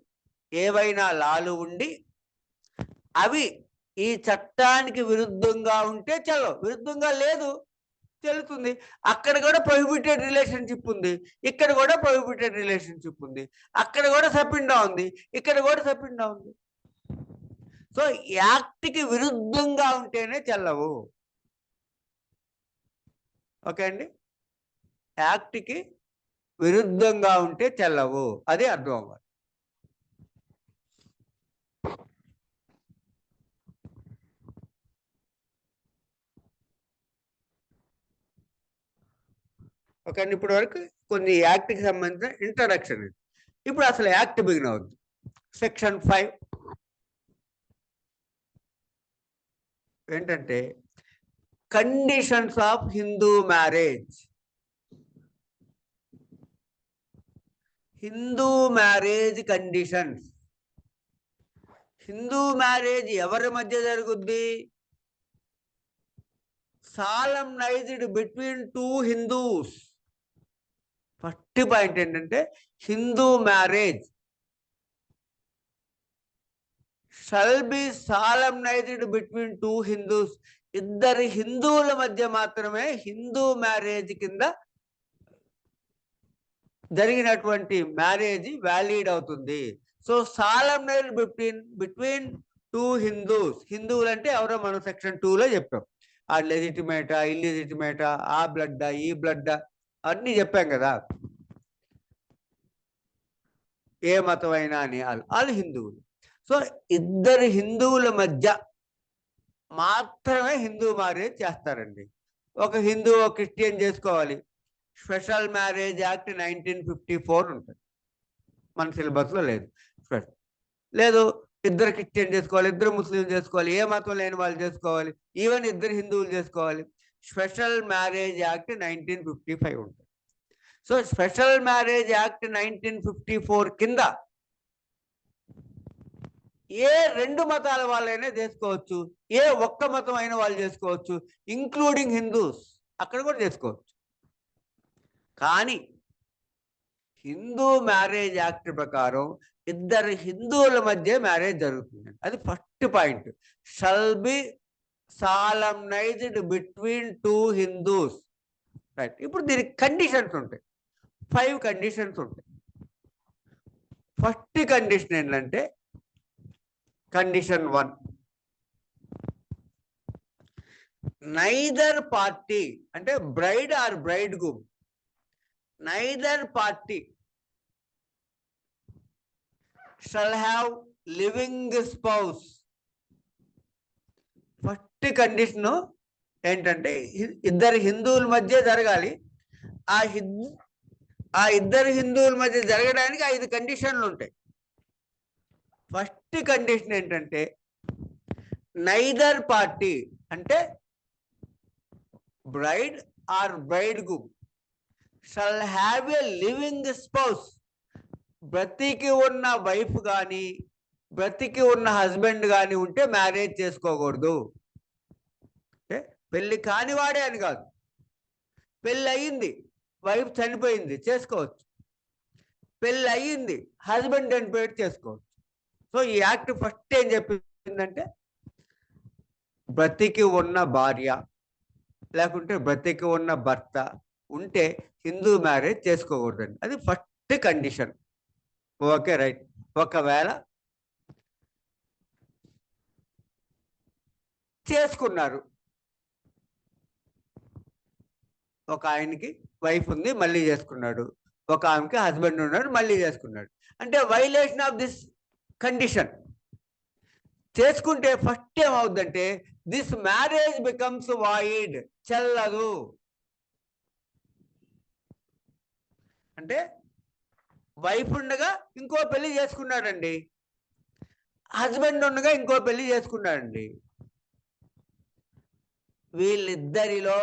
ఏవైనా లాలు ఉండి అవి ఈ చట్టానికి విరుద్ధంగా ఉంటే చలో, విరుద్ధంగా లేదు చెల్లుతుంది. అక్కడ కూడా ప్రొహిబిటెడ్ రిలేషన్షిప్ ఉంది, ఇక్కడ కూడా ప్రొహిబిటెడ్ రిలేషన్షిప్ ఉంది, అక్కడ కూడా సపిండా ఉంది, ఇక్కడ కూడా సపిండా ఉంది. సో యాక్ట్కి విరుద్ధంగా ఉంటేనే చెల్లవు. ఓకే అండి, యాక్ట్కి విరుద్ధంగా ఉంటే చెల్లవు, అది అర్థం అవ్వాలి. ఓకే అండి, ఇప్పటి వరకు కొన్ని యాక్ట్కి సంబంధించిన ఇంట్రడక్షన్. ఇప్పుడు అసలు యాక్ట్ బిగిన్ అవుద్ది. సెక్షన్ 5 ఏంటంటే conditions of Hindu marriage. Hindu marriage conditions. Hindu marriage ఎవరి మధ్య జరుగుద్ది? Solemnized between 2 Hindus. First point ఏంటంటే Hindu marriage shall be solemnized between 2 Hindus. ఇద్దరు హిందువుల మధ్య మాత్రమే హిందూ మ్యారేజ్ కింద జరిగినటువంటి మ్యారేజ్ వ్యాలిడ్ అవుతుంది. So solemnized between 2 Hindus. హిందువులు అంటే ఎవరో మనం సెక్షన్ 2లో చెప్పాం. ఆ లెజిటిమేటా, ఇల్లిజిటిమేటా, ఆ బ్లడ్, ఈ బ్లడ్ అన్నీ చెప్పాం కదా, ఏ మతం అయినా అని. వాళ్ళు హిందువులు. సో ఇద్దరు హిందువుల మధ్య మాత్రమే హిందూ మ్యారేజ్ చేస్తారండి. ఒక హిందూ ఒక క్రిస్టియన్ చేసుకోవాలి, స్పెషల్ మ్యారేజ్ యాక్ట్ 1954 ఉంటుంది, మన సిలబస్లో లేదు. లేదు, ఇద్దరు క్రిస్టియన్ చేసుకోవాలి, ఇద్దరు ముస్లిం చేసుకోవాలి, ఏ మతం లేని వాళ్ళు చేసుకోవాలి, ఈవెన్ ఇద్దరు హిందువులు చేసుకోవాలి. స్పెషల్ మ్యారేజ్ యాక్ట్ 1955 ఉంటుంది. సో స్పెషల్ మ్యారేజ్ యాక్ట్ 1954 కింద ఏ 2 మతాల వాళ్ళైనా చేసుకోవచ్చు, ఏ ఒక్క మతం అయిన వాళ్ళు చేసుకోవచ్చు, ఇంక్లూడింగ్ హిందూస్, అక్కడ కూడా చేసుకోవచ్చు. కానీ హిందూ మ్యారేజ్ యాక్ట్ ప్రకారం ఇద్దరు హిందువుల మధ్య మ్యారేజ్ జరుగుతుంది. అది first point. Shall be solemnized between 2 Hindus. Right. ఇప్పుడు దీనికి కండిషన్స్ ఉంటాయి, 5 కండిషన్స్ ఉంటాయి. ఫస్ట్ కండిషన్ ఏంటంటే కండిషన్ 1, నైదర్ పార్టీ అంటే bride or bridegroom, neither party shall have living spouse. First condition ఏంటంటే ఇద్దరు హిందువుల మధ్య జరగాలి. ఆ ఇద్దరు హిందువుల మధ్య జరగడానికి 5 కండిషన్లు ఉంటాయి. ఫస్ట్ కండిషన్ ఏంటంటే నైదర్ పార్టీ అంటే bride or bridegroom shall have a living spouse. బ్రతికి ఉన్న వైఫ్ కానీ బ్రతికి ఉన్న హస్బెండ్ కానీ ఉంటే మ్యారేజ్ చేసుకోకూడదు. అంటే పెళ్ళి కానివాడే అని కాదు, పెళ్ళి అయ్యింది, వైఫ్ చనిపోయింది, చేసుకోవచ్చు. పెళ్ళి అయ్యింది, హస్బెండ్ చనిపోయి చేసుకోవచ్చు. సో ఈ యాక్ట్ ఫస్ట్ ఏం చెప్పిందంటే బ్రతికి ఉన్న భార్య లేకుంటే బ్రతికి ఉన్న భర్త ఉంటే హిందూ మ్యారేజ్ చేసుకోకూడదండి. అది ఫస్ట్ కండిషన్. Okay, right. ఒకవేళ చేసుకున్నారు, ఒక ఆయనకి వైఫ్ ఉంది మళ్ళీ చేసుకున్నాడు, ఒక ఆమెకి హస్బెండ్ ఉన్నాడు మళ్ళీ చేసుకున్నాడు, అంటే వైలేషన్ ఆఫ్ దిస్ కండిషన్. చేసుకుంటే ఫస్ట్ ఏమవుద్దంటే దిస్ మ్యారేజ్ బికమ్స్ వాయిడ్, చెల్లదు. అంటే వైఫ్ ఉండగా ఇంకో పెళ్లి చేసుకున్నాడండి, హస్బెండ్ ఉండగా ఇంకో పెళ్లి చేసుకున్నాడండి. వీళ్ళిద్దరిలో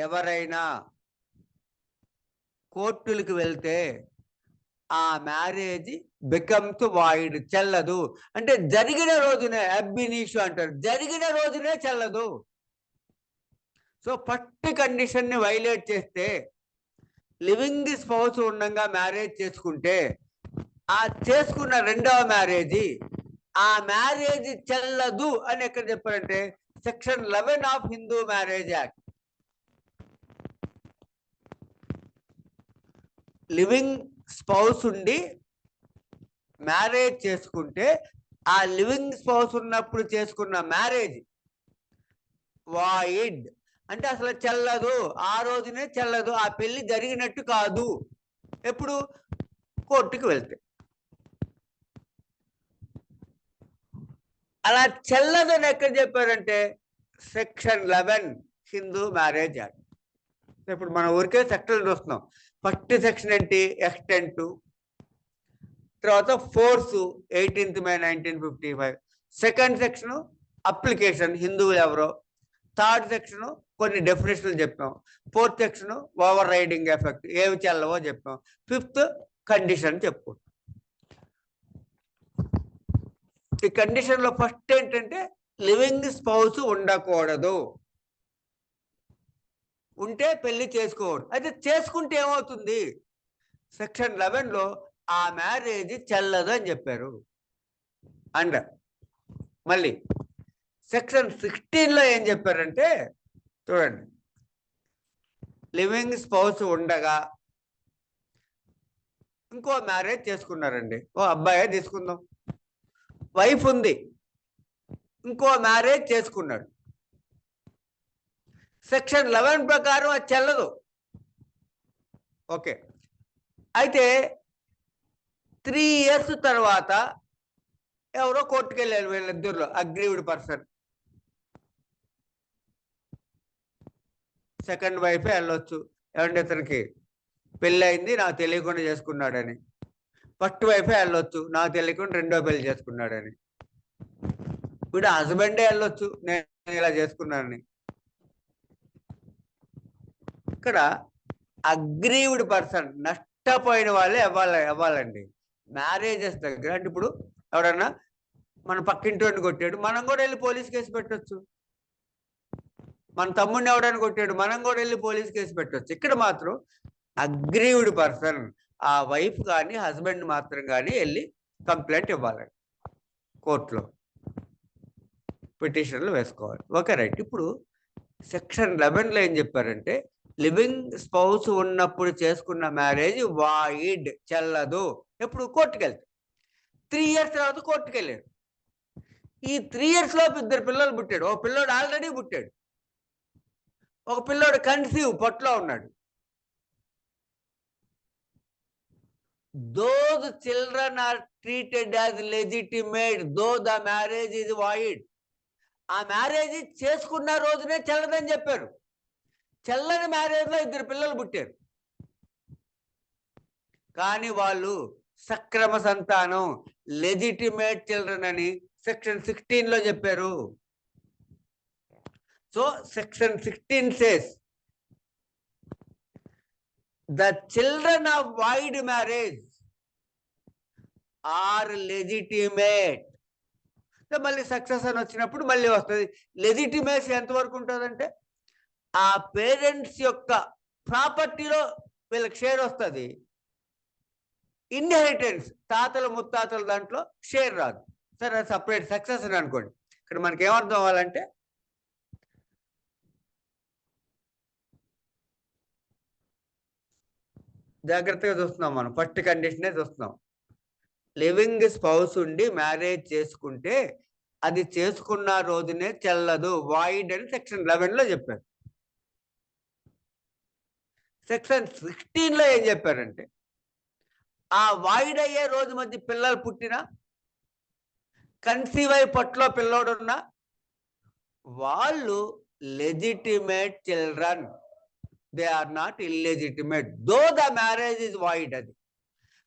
ఎవరైనా కోర్టులకు వెళ్తే ఆ మ్యారేజ్ బికమ్స్ వాయిడ్, చెల్లదు. అంటే జరిగిన రోజునే అబ్బినీషు అంటారు, జరిగిన రోజునే చెల్లదు. సో ఫస్ట్ కండిషన్ ని వైలేట్ చేస్తే, లివింగ్ స్పౌస్ ఉండగా మ్యారేజ్ చేసుకుంటే, ఆ చేసుకున్న రెండవ మ్యారేజ్, ఆ మ్యారేజ్ చెల్లదు అని ఎక్కడ చెప్పారంటే section 11 of Hindu marriage act. Living spouse ఉండి మ్యారేజ్ చేసుకుంటే, ఆ లివింగ్ స్పౌస్ ఉన్నప్పుడు చేసుకున్న మ్యారేజ్ వాయిడ్, అంటే అసలు చెల్లదు, ఆ రోజునే చెల్లదు, ఆ పెళ్లి జరిగినట్టు కాదు. ఎప్పుడు? కోర్టుకు వెళ్తే. అలా చెల్లదని ఎక్కడ చెప్పారంటే సెక్షన్ 11 హిందూ మ్యారేజ్ యాక్ట్. ఇప్పుడు మనం ఊరికే సెక్షన్ చూస్తున్నాం. ఫస్ట్ సెక్షన్ ఏంటి? ఎక్స్టెంట్. తర్వాత force 18th May 1955. Second section application, హిందువులు ఎవరో. థర్డ్ సెక్షన్ కొన్ని డెఫినేషన్లు చెప్పాం. Fourth section over riding effect, ఏవి చెల్లవో చెప్పాం. ఫిఫ్త్ కండిషన్ చెప్పుకుంటాం. ఈ కండిషన్ లో ఫస్ట్ ఏంటంటే లివింగ్ స్పౌస్ ఉండకూడదు, ఉంటే పెళ్లి చేసుకోకూడదు. అయితే చేసుకుంటే ఏమవుతుంది? సెక్షన్ 11 లో ఆ మ్యారేజ్ చెల్లదు అని చెప్పారు. అండ్ మళ్ళీ సెక్షన్ 16 లో ఏం చెప్పారంటే, చూడండి, లివింగ్ స్పౌస్ ఉండగా ఇంకో మ్యారేజ్ చేసుకున్నారండి. ఓ అబ్బాయే తీసుకుందాం, వైఫ్ ఉంది, ఇంకో మ్యారేజ్ చేసుకున్నాడు. సెక్షన్ 11 ప్రకారం అది చెల్లదు. ఓకే. అయితే 3 years తర్వాత ఎవరో కోర్టుకు వెళ్ళారు, వీళ్ళిద్దరిలో అగ్రీవ్డ్ పర్సన్. సెకండ్ వైఫే వెళ్ళొచ్చు, ఏమంటే ఇతనికి పెళ్ళి అయింది నాకు తెలియకుండా చేసుకున్నాడని. ఫస్ట్ వైఫే వెళ్ళొచ్చు, నాకు తెలియకుండా రెండో పెళ్లి చేసుకున్నాడని. వీడు హస్బెండే వెళ్ళొచ్చు, నేను ఇలా చేసుకున్నానని. ఇక్కడ అగ్రీవ్డ్ పర్సన్, నష్టపోయిన వాళ్ళే ఇవ్వాలండి మ్యారేజెస్ దగ్గర. అంటే ఇప్పుడు ఎవడన్నా మన పక్కింటి వాడిని కొట్టాడు, మనం కూడా వెళ్ళి పోలీస్ కేసు పెట్టొచ్చు. మన తమ్ముడిని ఎవడని కొట్టాడు, మనం కూడా వెళ్ళి పోలీస్ కేసు పెట్టొచ్చు. ఇక్కడ మాత్రం అగ్రీవ్డ్ పర్సన్, ఆ వైఫ్ కానీ హస్బెండ్ మాత్రం కానీ వెళ్ళి కంప్లైంట్ ఇవ్వాలండి కోర్టులో, పిటిషన్లు వేసుకోవాలి. Okay, right. ఇప్పుడు సెక్షన్ 11 లో ఏం చెప్పారంటే, లివింగ్ స్పౌస్ ఉన్నప్పుడు చేసుకున్న మ్యారేజ్ వాయిడ్, చెల్లదు. ఎప్పుడు? కోర్టుకు వెళ్తే. 3 years తర్వాత కోర్టుకు వెళ్ళారు. ఈ 3 years లోపు 2 పిల్లలు పుట్టాడు. ఒక పిల్లోడు ఆల్రెడీ పుట్టాడు, ఒక పిల్లోడు కన్సీవ్, పొట్టలో ఉన్నాడు. Those children are treated as legitimate though the marriage is void. ఆ మ్యారేజ్ చేసుకున్న రోజునే చెల్లదని చెప్పారు. చెల్లని మ్యారేజ్ లో 2 పిల్లలు పుట్టారు, కానీ వాళ్ళు సక్రమ సంతానం, లెజిటిమేట్ చిల్డ్రన్ అని సెక్షన్ 16 లో చెప్పారు. So section 16 says the children of void marriage are legitimate. మళ్ళీ సక్సెస్ అని వచ్చినప్పుడు మళ్ళీ వస్తుంది. లెజిటిమేసీ ఎంతవరకు ఉంటుందంటే, ఆ పేరెంట్స్ యొక్క ప్రాపర్టీలో వీళ్ళకి షేర్ వస్తుంది. ఇన్హెరిటెన్స్, తాతలు ముత్తాతల దాంట్లో షేర్ రాదు. సరే, సపరేట్ సక్సెస్ అని అనుకోండి. ఇక్కడ మనకి ఏమర్థం అవ్వాలంటే, జాగ్రత్తగా చూస్తున్నాం మనం, ఫస్ట్ కండిషనే చూస్తున్నాం. లివింగ్ స్పౌస్ ఉండి మ్యారేజ్ చేసుకుంటే అది చేసుకున్న రోజునే చెల్లదు, వాయిడ్ అని సెక్షన్ 11 లో చెప్పారు. సెక్షన్ 16 లో ఏం చెప్పారంటే, ఆ వాయిడ్ అయ్యే రోజు మధ్య పిల్లలు పుట్టినా, కన్సీవ్ అయి పొట్టలో పిల్లోడున్నా, వాళ్ళు legitimate children, they are not illegitimate though the marriage is void. అది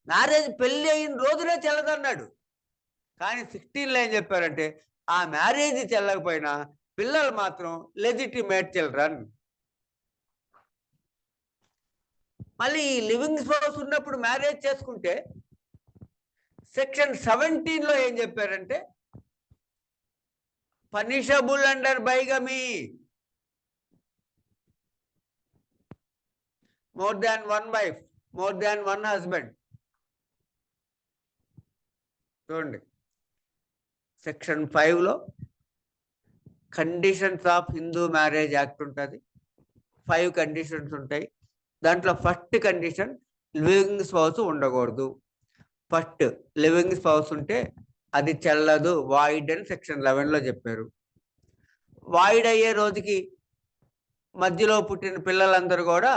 మ్యారేజ్ పెళ్లి అయిన రోజునే చెల్లదన్నాడు. కానీ 16 లో ఏం చెప్పారంటే, ఆ మ్యారేజ్ చెల్లకపోయినా పిల్లలు మాత్రం లెజిటిమేట్ చిల్డ్రన్. మళ్ళీ ఈ లివింగ్ స్పౌస్ ఉన్నప్పుడు మ్యారేజ్ చేసుకుంటే సెక్షన్ 17లో ఏం చెప్పారంటే punishable under bigamy more than one wife, more than one husband. చూడండి సెక్షన్ 5లో conditions of Hindu marriage act ఉంటుంది. 5 కండిషన్స్ ఉంటాయి. దాంట్లో ఫస్ట్ కండిషన్ లివింగ్ స్పౌస్ ఉండకూడదు. ఫస్ట్ లివింగ్ స్పౌస్ ఉంటే అది చెల్లదు, వాయిడ్ అని సెక్షన్ 11లో చెప్పారు. వాయిడ్ అయ్యే రోజుకి మధ్యలో పుట్టిన పిల్లలందరూ కూడా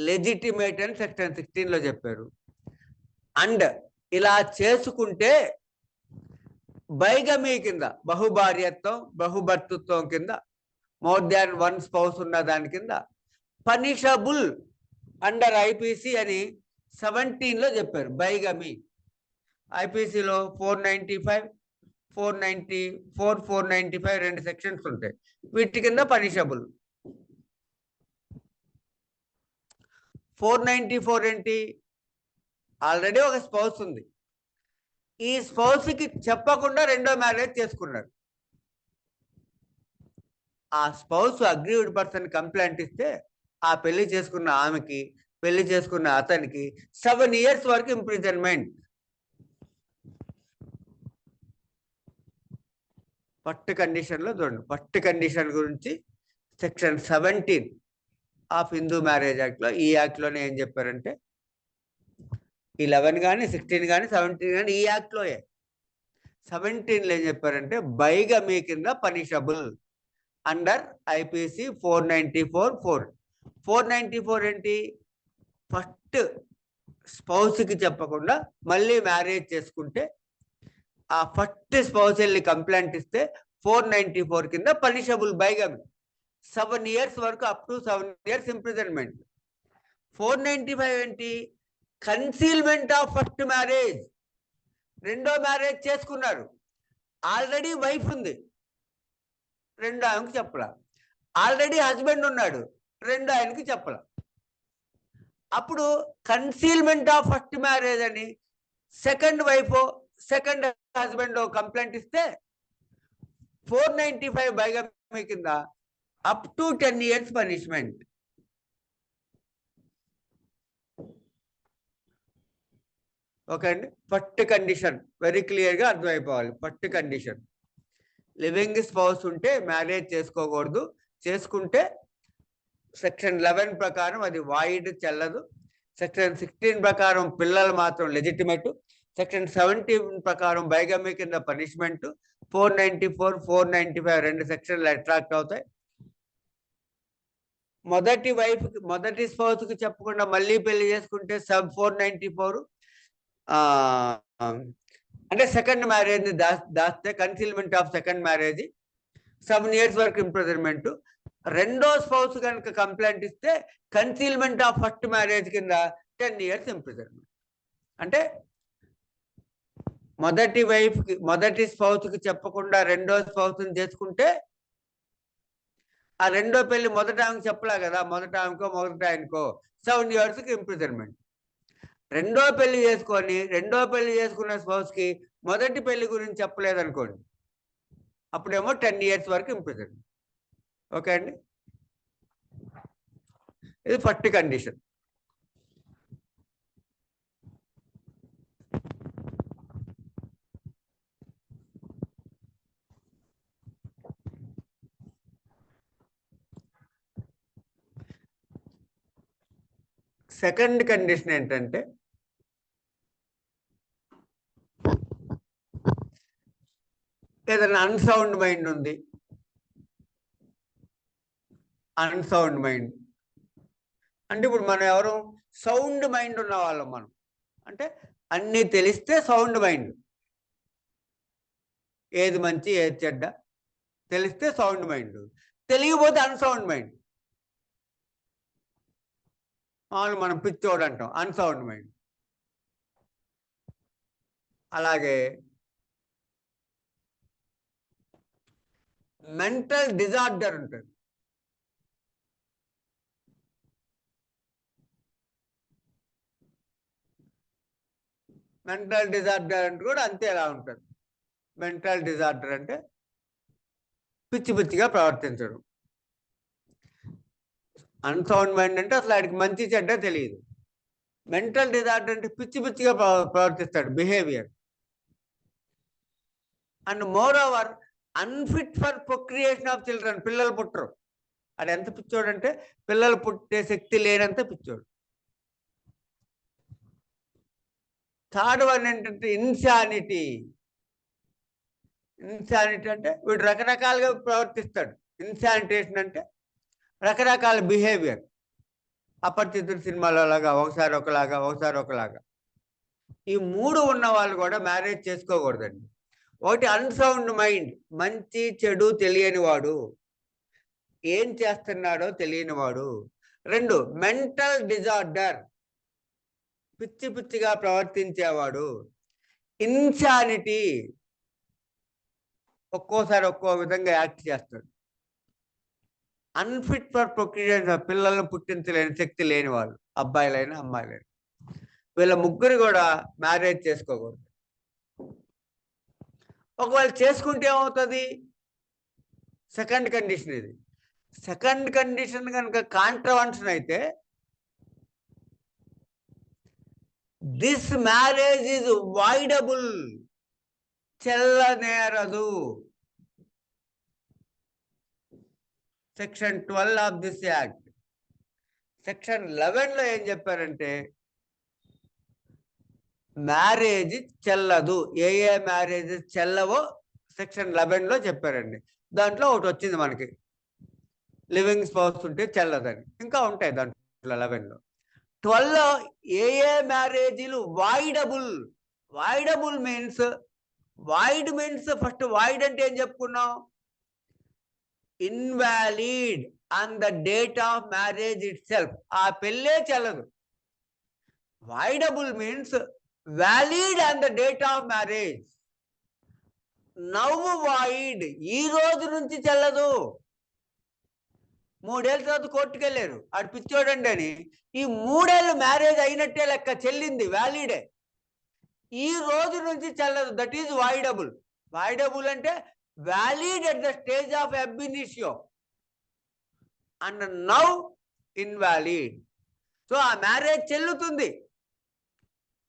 లెజిటిమేట్ అని సెక్షన్ 16లో చెప్పారు. అండ్ ఇలా చేసుకుంటే బైగమీ కింద బహుభార్యత్వం బహుభర్తృత్వం కింద మోర్ దాన్ వన్ స్పౌస్ ఉన్న దాని కింద పనిషబుల్ అండర్ ఐపీసీ అని 17లో చెప్పారు. బైగమీ ఐపీసీలో 495, 494, 495 2 సెక్షన్స్ ఉంటాయి. వీటి కింద పనిషబుల్. 494 ఏంటి? ఆల్రెడీ ఒక స్పౌస్ ఉంది. ఈ స్పౌస్కి చెప్పకుండా రెండో మ్యారేజ్ చేసుకున్నారు. ఆ స్పౌస్ అగ్రీవ్డ్ పర్సన్ కంప్లైంట్ ఇస్తే ఆ పెళ్లి చేసుకున్న ఆమెకి పెళ్లి చేసుకున్న అతనికి 7 years వరకు ఇంప్రిజన్మెంట్. ఫస్ట్ కండిషన్లో చూడండి, ఫస్ట్ కండిషన్ గురించి సెక్షన్ 17 ఆఫ్ హిందూ మ్యారేజ్ యాక్ట్లో, ఈ యాక్ట్లోనే ఏం చెప్పారంటే 11 కానీ 16 కానీ 17 కానీ ఈ యాక్ట్లోయే 17లో ఏం చెప్పారంటే బైగమీ కింద పనిషబుల్ అండర్ ఐపీసీ 494. 494 ఏంటి? ఫస్ట్ స్పౌస్కి చెప్పకుండా మళ్ళీ మ్యారేజ్ చేసుకుంటే ఆ ఫస్ట్ స్పౌస్ వెళ్ళి కంప్లైంట్ ఇస్తే 494 కింద పనిషబుల్ బైగమీ 7 years వరకు, అప్ టు 7 years ఇంప్రిజన్మెంట్. 495 ఏంటి? Concealment of first marriage. రెండో మ్యారేజ్ చేసుకున్నారు, ఆల్రెడీ వైఫ్ ఉంది, రెండో ఆయనకి చెప్పలా. ఆల్రెడీ హస్బెండ్ ఉన్నాడు, రెండో ఆయనకి చెప్పలా. అప్పుడు కన్సీల్మెంట్ ఆఫ్ ఫస్ట్ మ్యారేజ్ అని second wife second husband complaint ఇస్తే 495 బైగమీ కింద up to 10 years punishment. Okay అండి. ఫస్ట్ కండిషన్ వెరీ క్లియర్గా అర్థమైపోవాలి. ఫస్ట్ కండిషన్ లివింగ్ స్పౌస్ ఉంటే మ్యారేజ్ చేసుకోకూడదు, చేసుకుంటే సెక్షన్ 11 ప్రకారం అది వాయిడ్ చెల్లదు. సెక్షన్ 16 ప్రకారం పిల్లలు మాత్రం లెజిటిమేట్. సెక్షన్ 17 ప్రకారం బైగమీ కింద పనిష్మెంట్. 494, 495 2 సెక్షన్లు అట్రాక్ట్ అవుతాయి. మొదటి స్పౌస్కి చెప్పకుండా మళ్ళీ పెళ్లి చేసుకుంటే సబ్ 494 అంటే సెకండ్ మ్యారేజ్ ని దాస్తే concealment of second marriage 7 years వరకు ఇంప్రిజన్మెంట్. రెండో స్పౌస్ కనుక కంప్లైంట్ ఇస్తే కన్సీల్మెంట్ ఆఫ్ ఫస్ట్ మ్యారేజ్ కింద 10 years ఇంప్రిజన్మెంట్. అంటే మొదటి స్పౌస్కి చెప్పకుండా రెండో స్పౌస్ని చేసుకుంటే ఆ రెండో పెళ్లి మొదట ఆమెకు చెప్పలే కదా, మొదట ఆయనకో 7 years ఇంప్రిజన్మెంట్. రెండో పెళ్లి చేసుకున్న స్పౌస్కి మొదటి పెళ్లి గురించి చెప్పలేదనుకోండి, అప్పుడేమో 10 years వరకు ఇంప్రిజన్మెంట్. ఓకే అండి. ఇది ఫస్ట్ కండిషన్. సెకండ్ కండిషన్ ఏంటంటే ఏదైనా అన్సౌండ్ మైండ్ ఉంది. అన్సౌండ్ మైండ్ అంటే ఇప్పుడు మనం ఎవరు సౌండ్ మైండ్ ఉన్న వాళ్ళం. మనం అంటే అన్నీ తెలిస్తే సౌండ్ మైండ్, ఏది మంచి ఏది చెడ్డ తెలిస్తే సౌండ్ మైండ్, తెలియకపోతే అన్సౌండ్ మైండ్. మనం పిచ్చోడు అంటాం, అన్సౌండ్ మైండ్. అలాగే మెంటల్ డిజార్డర్ ఉంటుంది. మెంటల్ డిజార్డర్ అంటే కూడా అంతే ఎలా ఉంటుంది. మెంటల్ డిజార్డర్ అంటే పిచ్చి పిచ్చిగా ప్రవర్తించడం. అన్సౌండ్ మైండ్ అంటే అసలు వాడికి మంచి చెడ్డ తెలియదు. మెంటల్ డిజార్డర్ అంటే పిచ్చి పిచ్చిగా ప్రవర్తిస్తాడు, behaviour. And moreover unfit for procreation of children. పిల్లలు పుట్టరు. అది ఎంత పిచ్చోడు అంటే పిల్లలు పుట్టే శక్తి లేనంత పిచ్చోడు. థర్డ్ వన్ ఏంటంటే ఇన్సానిటీ. ఇన్సానిటీ అంటే వీడు రకరకాలుగా ప్రవర్తిస్తాడు. ఇన్సానిటేషన్ అంటే రకరకాల బిహేవియర్. అపరిచితుల సినిమాలో లాగా ఒకసారి ఒకలాగా ఒకసారి ఒకలాగా. ఈ మూడు ఉన్న వాళ్ళు కూడా మ్యారేజ్ చేసుకోకూడదండి. ఒకటి అన్సౌండ్ మైండ్, మంచి చెడు తెలియని వాడు, ఏం చేస్తున్నాడో తెలియని వాడు. రెండు మెంటల్ డిజార్డర్, పిచ్చి పిచ్చిగా ప్రవర్తించేవాడు. ఇన్సానిటీ, ఒక్కోసారి ఒక్కో విధంగా యాక్ట్ చేస్తాడు. అన్ఫిట్ ఫర్ ప్రొక్రియేషన్, పిల్లలను పుట్టించలేని శక్తి లేని వాళ్ళు, అబ్బాయిలైనా అమ్మాయిలైనా. వీళ్ళ ముగ్గురు కూడా మ్యారేజ్ చేసుకోకూడదు. ఒకవేళ చేసుకుంటే ఏమవుతుంది? సెకండ్ కండిషన్ ఇది. సెకండ్ కండిషన్ కనుక కాంట్రవెన్షన్ అయితే దిస్ మ్యారేజ్ ఈజ్ వాయిడబుల్, చెల్లనేరదు. Section 12 of this act. Section 11లో ఏం చెప్పారంటే మ్యారేజ్ చెల్లదు. ఏ ఏ మ్యారేజ్ చెల్లవో సెక్షన్ 11లో చెప్పారండి. దాంట్లో ఒకటి వచ్చింది మనకి, లివింగ్ స్పౌస్ ఉంటే చెల్లదని. ఇంకా ఉంటాయి దాంట్లో 11లో. 12లో ఏ ఏ మ్యారేజీలు voidable. Voidable means, void means first void అంటే ఏం చెప్పుకున్నాం? Invalid on the date of marriage itself. ఆ పెళ్ళే చెల్లదు. Voidable means valid on the date of marriage. Now void, ఈ రోజు నుంచి చెల్లదు. 3 ఏళ్ళ తర్వాత కోర్టుకు వెళ్ళారు, ఆడు పిచ్చోడండి అని. ఈ 3 ఏళ్ళు మ్యారేజ్ అయినట్టే లెక్క, చెల్లింది, వ్యాలిడే. ఈ రోజు నుంచి చెల్లదు. That is voidable. వాయిడబుల్ అంటే valid at the stage of ab initio and now invalid. So ఆ మ్యారేజ్ చెల్లుతుంది,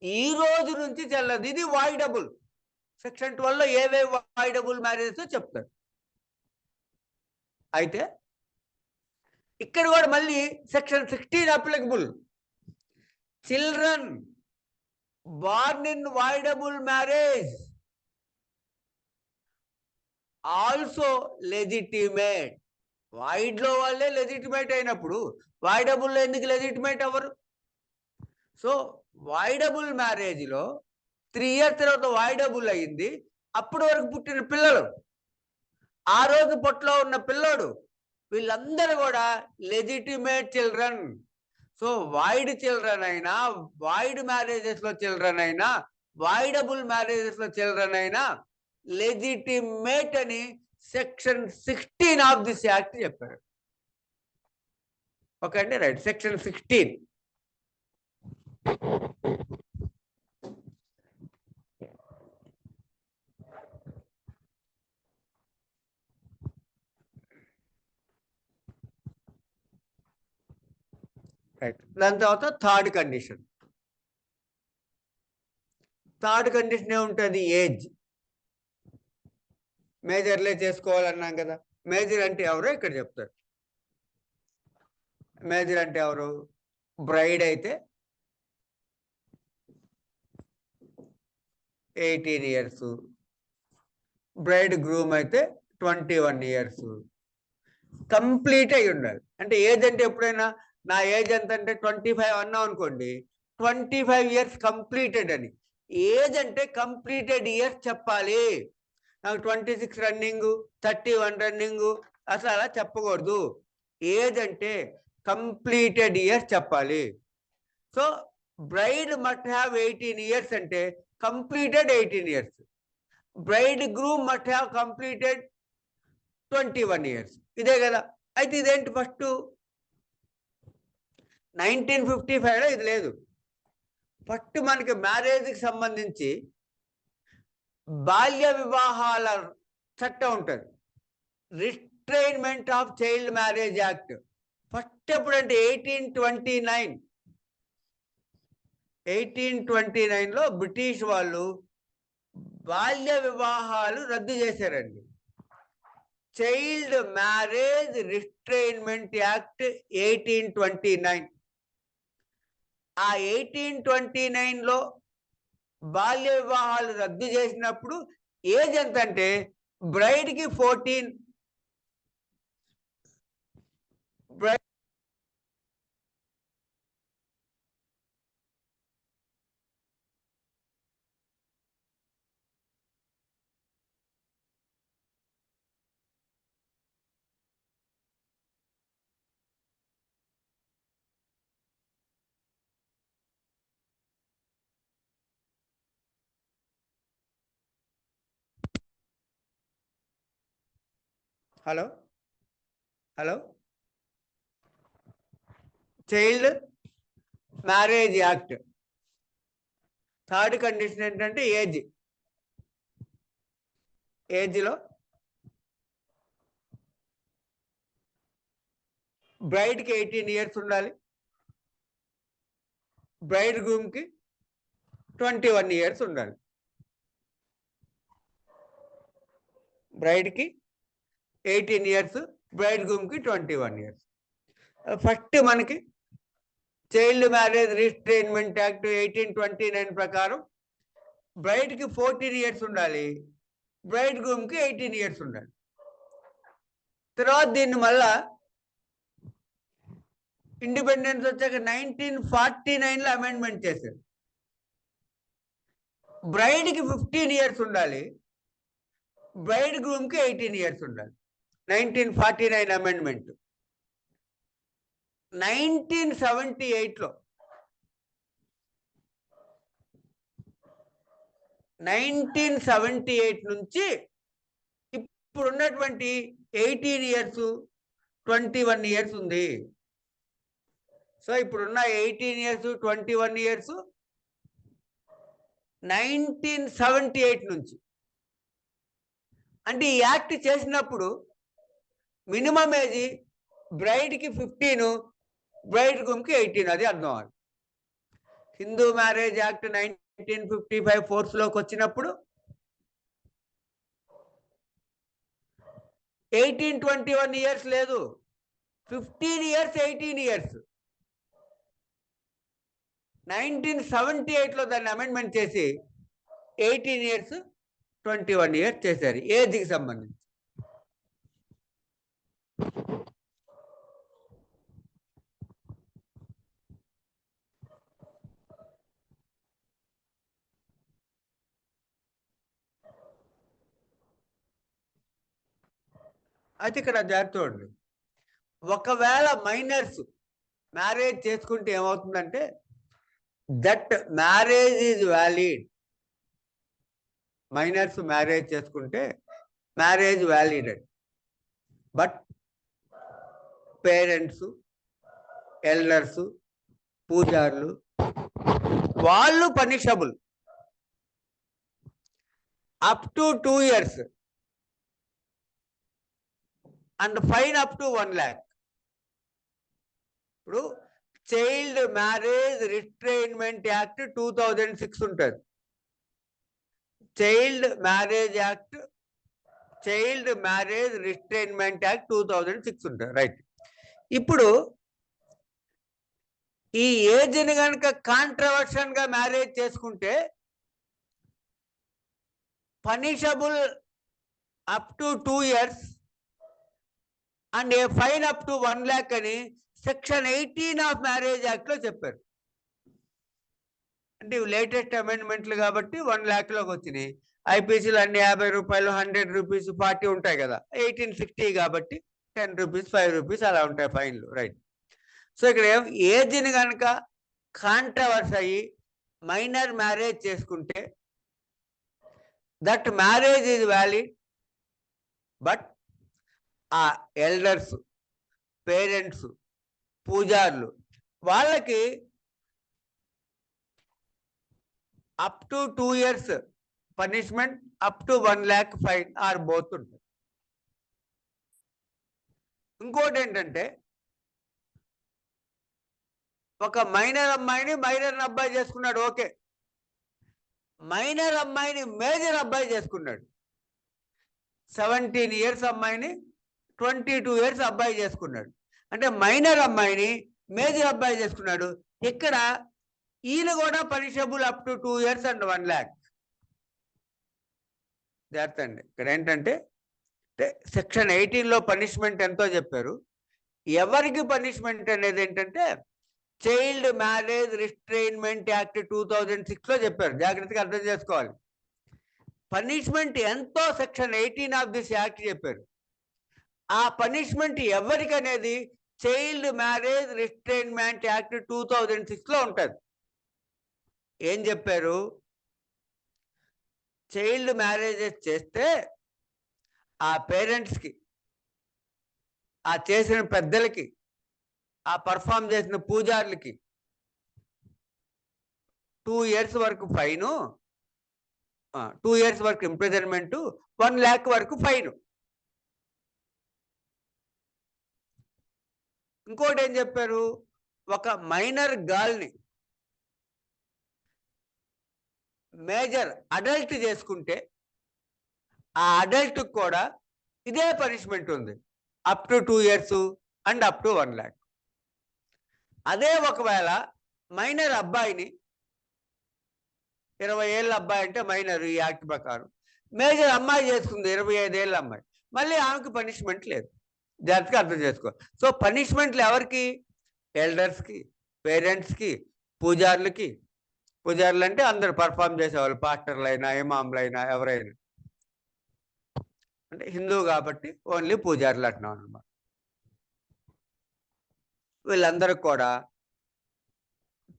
ఈ రోజు నుంచి చెల్లదు. ఇది వాయిడబుల్. సెక్షన్ 12లో ఏవే వాయిడబుల్ మ్యారేజ్ చెప్తారు. అయితే ఇక్కడ కూడా మళ్ళీ section 16 applicable. Children born in voidable marriage also legitimate. Void లో వాళ్ళే లెజిటిమేట్ అయినప్పుడు వాయిడబుల్ ఎందుకు లెజిటిమేట్ అవ్వరు? సో వాయిడబుల్ మ్యారేజ్లో 3 years తర్వాత వాయిడబుల్ అయింది. అప్పటి వరకు పుట్టిన పిల్లలు, ఆ రోజు పొట్టలో ఉన్న పిల్లోడు, వీళ్ళందరూ కూడా legitimate children. So void children అయినా, వాయిడ్ మ్యారేజెస్ లో చిల్డ్రన్ అయినా, వాయిడబుల్ మ్యారేజెస్ లో చిల్డ్రన్ అయినా లెజిటిమేట్ అని సెక్షన్ 16 ఆఫ్ దిస్ యాక్ట్ చెప్పారు. ఓకే అండి, రైట్. సెక్షన్ 16. రైట్. దాని తర్వాత థర్డ్ కండిషన్. థర్డ్ కండిషన్ ఏముంటుంది? ఏజ్. మేజర్లే చేసుకోవాలన్నాం కదా. మేజర్ అంటే ఎవరో ఇక్కడ చెప్తారు. మేజర్ అంటే ఎవరు? బ్రైడ్ అయితే 18 years, బ్రైడ్ గ్రూమ్ అయితే 21 years. కంప్లీట్ అయి ఉండాలి. అంటే ఏజ్ అంటే ఎప్పుడైనా నా ఏజ్ ఎంత అంటే 25 అన్నాం అనుకోండి, 25 years కంప్లీటెడ్ అని. ఏజ్ అంటే కంప్లీటెడ్ ఇయర్స్ చెప్పాలి. నాకు 26 రన్నింగ్, 31 రన్నింగ్ అసలు అలా చెప్పకూడదు. ఏజ్ అంటే కంప్లీటెడ్ ఇయర్స్ చెప్పాలి. So braid must have 18 years అంటే completed 18 years. Braid groom must have completed 21 years. ఇదే కదా. అయితే ఇదేంటి? ఫస్ట్ 1955లో ఇది లేదు. ఫస్ట్ మనకి మ్యారేజ్కి సంబంధించి బాల్య వివాహాల చట్టం ఉంటుంది, restrainment of child marriage act. First ఎప్పుడంటే 1829లో బ్రిటిష్ వాళ్ళు బాల్య వివాహాలు రద్దు చేశారండి. Child marriage restrainment act 1829. ఆ 1829లో బాల్య వివాహాలు రద్దు చేసినప్పుడు ఏజ్ ఎంత అంటే బ్రైడ్కి 14, hello child marriage act third condition ఏంటంటే ఏజ్లో బ్రైడ్కి 18 years ఉండాలి, బ్రైడ్ గ్రూమ్కి 21 years ఉండాలి. బ్రైడ్కి 18 years, బ్రైడ్ గ్రూమ్కి 21 years. ఫస్ట్ మనకి చైల్డ్ మ్యారేజ్ రిస్ట్రైన్మెంట్ యాక్ట్ 1829 ప్రకారం బ్రైడ్కి 14 years ఉండాలి, బ్రైడ్ గ్రూమ్కి 18 years ఉండాలి. తర్వాత దీన్ని మళ్ళా ఇండిపెండెన్స్ వచ్చాక 1949లో అమెండ్మెంట్ చేశారు. బ్రైడ్కి 15 years ఉండాలి, బ్రైడ్ గ్రూమ్కి 18 years ఉండాలి. 1949 అమెండ్మెంట్. 1978 నుంచి ఇప్పుడు ఉన్నటువంటి 18 years 21 years ఉంది. సో ఇప్పుడున్న 18 years 21 years 1978 నుంచి. అంటే ఈ యాక్ట్ చేసినప్పుడు మినిమం ఏజ్ బ్రైడ్కి 15, బ్రైడ్ గ్రూమ్కి 18, అది అర్థం అవ్వాలి. హిందూ మ్యారేజ్ యాక్ట్ 1955 ఫోర్స్లోకి వచ్చినప్పుడు 18-21 years లేదు, 15 years 18 years. 1978లో దాన్ని అమెండ్మెంట్ చేసి 18 years 21 years చేశారు ఏజ్కి సంబంధించి. అయితే ఇక్కడ జాగ్రత్త చూడండి, ఒకవేళ మైనర్స్ మ్యారేజ్ చేసుకుంటే ఏమవుతుందంటే that marriage is valid. Minors marriage చేసుకుంటే marriage valid, but parents, elders, పూజారులు వాళ్ళు punishable up to 2 years and fine up to 1 lakh. ఇప్పుడు చైల్డ్ మ్యారేజ్ రిస్ట్రైన్మెంట్ యాక్ట్ 2006 ఉంటుంది. చైల్డ్ మ్యారేజ్ రిస్ట్రైన్మెంట్ యాక్ట్ 2006 ఉంటుంది, రైట్. ఇప్పుడు ఈ ఏజ్ని కనుక కాంట్రవర్షన్గా మ్యారేజ్ చేసుకుంటే punishable up to 2 years and A fine up to 1 lakh అని సెక్షన్ 18 ఆఫ్ మ్యారేజ్ యాక్ట్లో చెప్పారు. అంటే ఇవి లేటెస్ట్ అమెండ్మెంట్లు కాబట్టి 1 lakh వచ్చినాయి. ఐపీసీలు అన్ని 50 రూపాయలు, 100 rupees, 40 ఉంటాయి కదా. 1860 కాబట్టి 10 rupees, 5 rupees అలా ఉంటాయి ఫైన్లు, రైట్. సో ఇక్కడ ఏజ్ని కనుక కాంట్రవర్స్ అయ్యి మైనర్ మ్యారేజ్ చేసుకుంటే that marriage is valid, but ఆ ఎల్డర్స్, పేరెంట్స్, పూజారులు వాళ్ళకి up to 2 years punishment, up to 1 lakh fine or both ఉంటుంది. ఇంకోటి ఏంటంటే ఒక మైనర్ అమ్మాయిని అబ్బాయి చేసుకున్నాడు, ఓకే. మైనర్ అమ్మాయిని మేజర్ అబ్బాయి చేసుకున్నాడు. 17 years అమ్మాయిని 22 years అబ్బాయి చేసుకున్నాడు. అంటే మైనర్ అమ్మాయిని మేజర్ అబ్బాయి చేసుకున్నాడు. ఇక్కడ ఈయన కూడా punishable up to 2 years and 1 lakh. జాగ్రత్త అండి. ఇక్కడ ఏంటంటే సెక్షన్ 18లో పనిష్మెంట్ ఎంతో చెప్పారు. ఎవరికి పనిష్మెంట్ అనేది ఏంటంటే చైల్డ్ మ్యారేజ్ రిస్ట్రైన్మెంట్ యాక్ట్ 2006లో చెప్పారు. జాగ్రత్తగా అర్థం చేసుకోవాలి. పనిష్మెంట్ ఎంతో సెక్షన్ 18 ఆఫ్ దిస్ యాక్ట్ చెప్పారు. ఆ పనిష్మెంట్ ఎవరికి అనేది చైల్డ్ మ్యారేజ్ రిస్ట్రైన్మెంట్ యాక్ట్ 2006లో ఉంటుంది. ఏం చెప్పారు? చైల్డ్ మ్యారేజెస్ చేస్తే ఆ పేరెంట్స్కి, ఆ చేసిన పెద్దలకి, ఆ పర్ఫామ్ చేసిన పూజారులకి 2 years వరకు ఫైను, 2 years వరకు ఇంప్రిజన్మెంటు, 1 lakh వరకు ఫైను. ఇంకోటి ఏం చెప్పారు? ఒక మైనర్ గర్ల్ని మేజర్ అడల్ట్ చేసుకుంటే ఆ అడల్ట్ కూడా ఇదే పనిష్మెంట్ ఉంది, up to 2 years and up to 1 lakh. అదే ఒకవేళ మైనర్ అబ్బాయిని, 20 ఏళ్ళ అబ్బాయి అంటే మైనర్ ఈ యాక్ట్ ప్రకారం, మేజర్ అమ్మాయి చేసుకుంది 25 ఏళ్ళ అమ్మాయి, మళ్ళీ ఆమెకు పనిష్మెంట్ లేదు. జాగ్రత్తగా అర్థం చేసుకో. సో పనిష్మెంట్లు ఎవరికి? ఎల్డర్స్కి, పేరెంట్స్కి, పూజారులకి. పూజారులు అంటే అందరు పర్ఫామ్ చేసేవాళ్ళు, పాస్టర్లు అయినా ఇమాంలు అయినా ఎవరైనా. అంటే హిందూ కాబట్టి ఓన్లీ పూజారులు అంటున్నాం అనమాట. వీళ్ళందరికి కూడా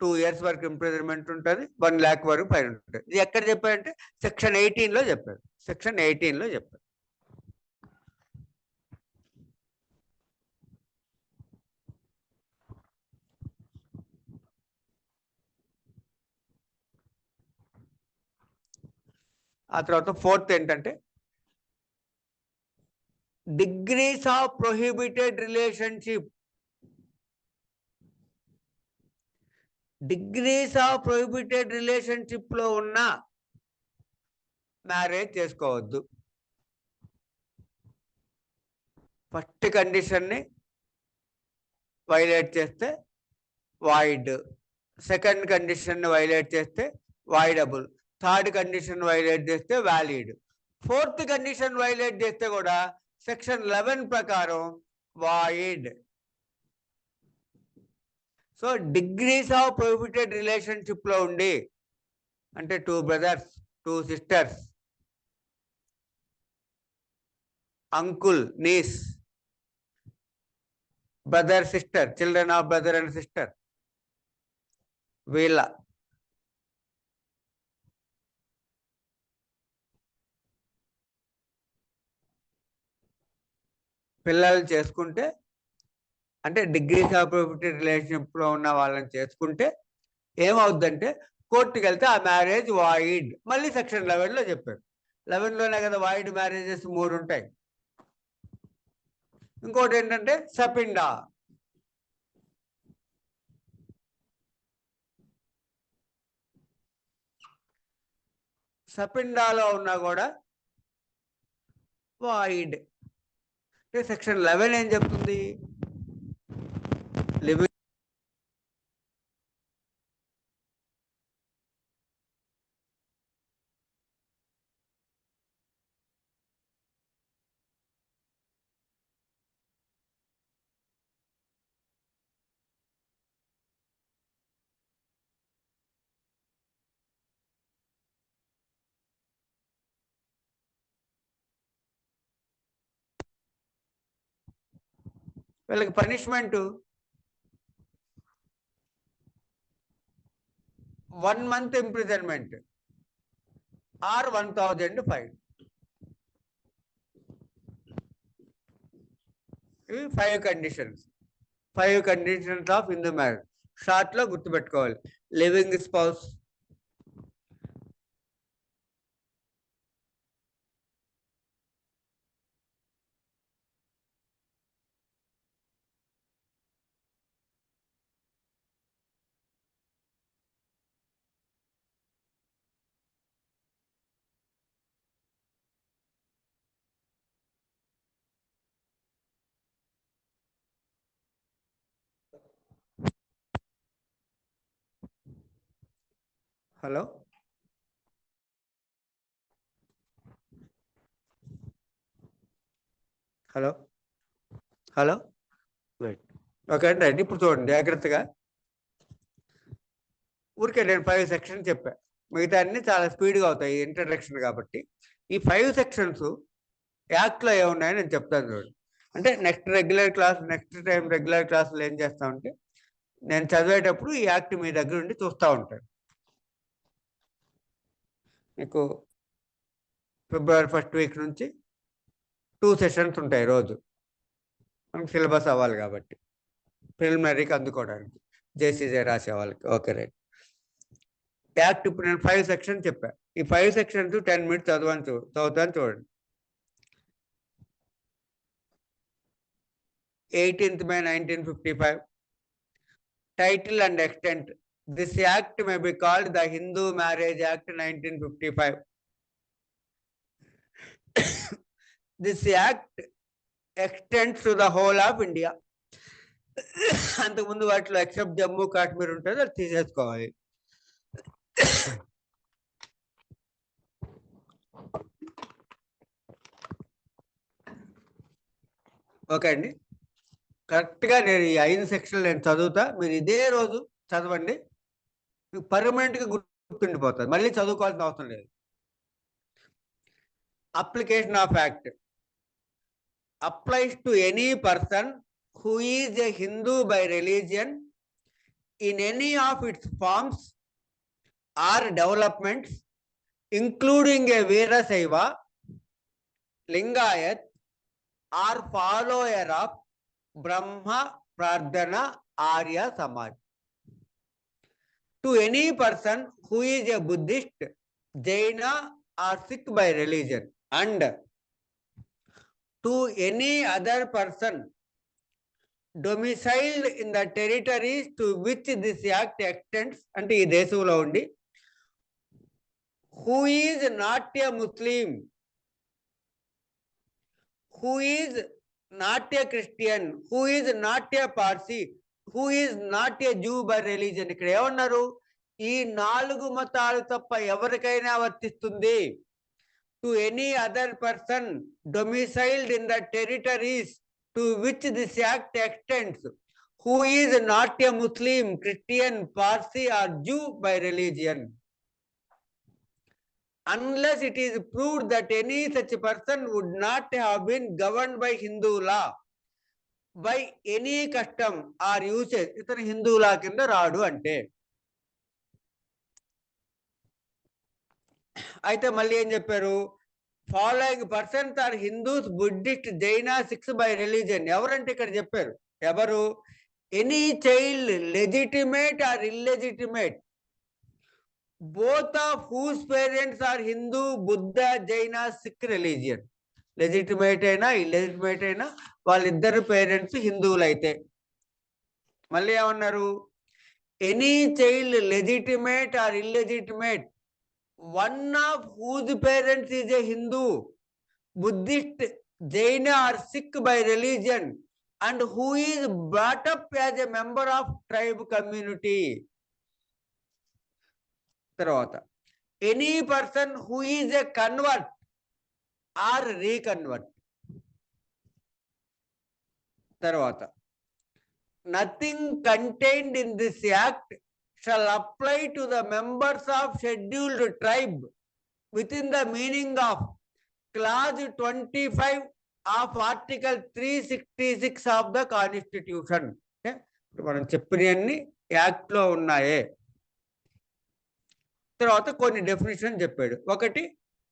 2 years వరకు ఇంప్రిజన్మెంట్ ఉంటుంది, 1 lakh వరకు ఫైన్ ఉంటుంది. ఇది ఎక్కడ చెప్పారంటే సెక్షన్ 18లో చెప్పారు. సెక్షన్ 18లో చెప్పారు. ఆ తర్వాత 4th ఏంటంటే degrees of prohibited relationship. Degrees of prohibited రిలేషన్షిప్లో ఉన్న మ్యారేజ్ చేసుకోవద్దు. ఫస్ట్ కండిషన్ని వైలేట్ చేస్తే వాయిడ్, సెకండ్ కండిషన్ని వైలేట్ చేస్తే వాయిడబుల్, థర్డ్ కండిషన్ వైలేట్ చేస్తే వ్యాలిడ్, 4th కండిషన్ వైలేట్ చేస్తే కూడా సెక్షన్ 11 ప్రకారం void. So degrees of prohibited రిలేషన్షిప్లో ఉండి, అంటే 2 brothers, 2 sisters, uncle, niece, brother, sister, children of brother and sister, వీళ్ళ పిల్లలు చేసుకుంటే, అంటే డిగ్రీస్ ఆఫ్ ప్రొహిబిటెడ్ రిలేషన్షిప్లో ఉన్న వాళ్ళని చేసుకుంటే ఏమవుద్దంటే కోర్టుకి వెళ్తే ఆ మ్యారేజ్ వాయిడ్. మళ్ళీ సెక్షన్ 11లో చెప్పారు. 11లోనే కదా వాయిడ్ మ్యారేజెస్ 3 ఉంటాయి. ఇంకోటి ఏంటంటే సపిండా. సపిండాలో ఉన్నా కూడా వాయిడ్. అంటే సెక్షన్ 11 ఏం చెప్తుంది? లివింగ్ వీళ్ళకి punishment 1 month imprisonment or 1000 fine. ఇవి 5 conditions. 5 conditions of Hindu marriage. షార్ట్లో గుర్తుపెట్టుకోవాలి. Living spouse, hello hello hello okay అండి. ఇప్పుడు చూడండి జాగ్రత్తగా. ఊరికే నేను 5 సెక్షన్స్ చెప్పా, మిగతా అన్ని చాలా స్పీడ్గా అవుతాయి ఇంట్రడక్షన్ కాబట్టి. ఈ 5 సెక్షన్స్ యాక్ట్లో ఏమున్నాయని నేను చెప్తాను చూడండి. అంటే నెక్స్ట్ టైం రెగ్యులర్ క్లాసులు ఏం చేస్తామంటే నేను చదివేటప్పుడు ఈ యాక్ట్ మీ దగ్గర ఉండి చూస్తూ ఉంటాను. మీకు ఫిబ్రవరి 1st వీక్ నుంచి 2 సెషన్స్ ఉంటాయి రోజు. మనకు సిలబస్ అవ్వాలి కాబట్టి, ప్రిలిమినరీకి అందుకోవడానికి, జేసీజే రాసే వాళ్ళకి. Okay right. యాక్ట్ ఇప్పుడు నేను 5 సెక్షన్స్ చెప్పాను. ఈ 5 సెక్షన్స్ 10 minutes చదువుతాను చూడండి. 18th May 1955. Title and extent. This act may be called the Hindu Marriage Act 1955. This act extends to the whole of India. అంతకుముందు వాటిలో ఎక్సెప్ట్ జమ్మూ కాశ్మీర్ ఉంటుంది, అది తీసేసుకోవాలి. ఓకే అండి. కరెక్ట్గా నేను ఈ 5 సెక్షన్లు నేను చదువుతా, మీరు ఇదే రోజు చదవండి, మీకు పర్మనెంట్గా గుర్తుండిపోతుంది, మళ్ళీ చదువుకోవాల్సిన అవసరం లేదు. Application of act applies to any person who is a Hindu by religion in any of its forms or developments, including a Veerasaiva, Lingayat, or follower of Brahma Prardhana Arya Samaj. To any person who is a Buddhist, Jaina or Sikh by religion, and to any other person domiciled in the territories to which this act extends, అంటే ఈ దేశంలో ఉండి, who is not a Muslim, who is not a Christian, who is not a Parsi, who is not a Jew by religion. ఇక్కడ ఏమన్నారు? ఈ 4 మతాలు తప్ప ఎవరికైనా వర్తిస్తుంది. To any other person domiciled in the territories to which this act extends, who is not a Muslim, Christian, Parsi or Jew by religion, unless it is proved that any such person would not have been governed by Hindu law, by any custom or usage. ఇతను హిందూ లా కింద రాడు అంటే. అయితే మళ్ళీ ఏం చెప్పారు? Following persons are Hindus, Buddhist, Jaina, Sikhs by religion. ఎవరంటే ఇక్కడ చెప్పారు, ఎవరు? Any child, legitimate or illegitimate, both of whose parents are Hindu, Buddha, Jaina, Sikh religion. Legitimate అయినా ఇల్లెజిటిమేట్ అయినా వాళ్ళిద్దరు పేరెంట్స్ హిందువులు అయితే. మళ్ళీ ఏమన్నారు? Any child legitimate or illegitimate, one of whose parents is a Hindu, Buddhist, Jaina or Sikh by religion, and who is brought up as a member of tribe community. Tarvata, any person who is a convert or reconvert. Tarvata, nothing contained in this act shall apply to the members of scheduled tribe within the meaning of clause 25 of article 366 of the constitution. మనం చెప్పినవన్నీ act లో ఉన్నాయే. తర్వాత కొన్ని definition చెప్పాడు. ఒకటి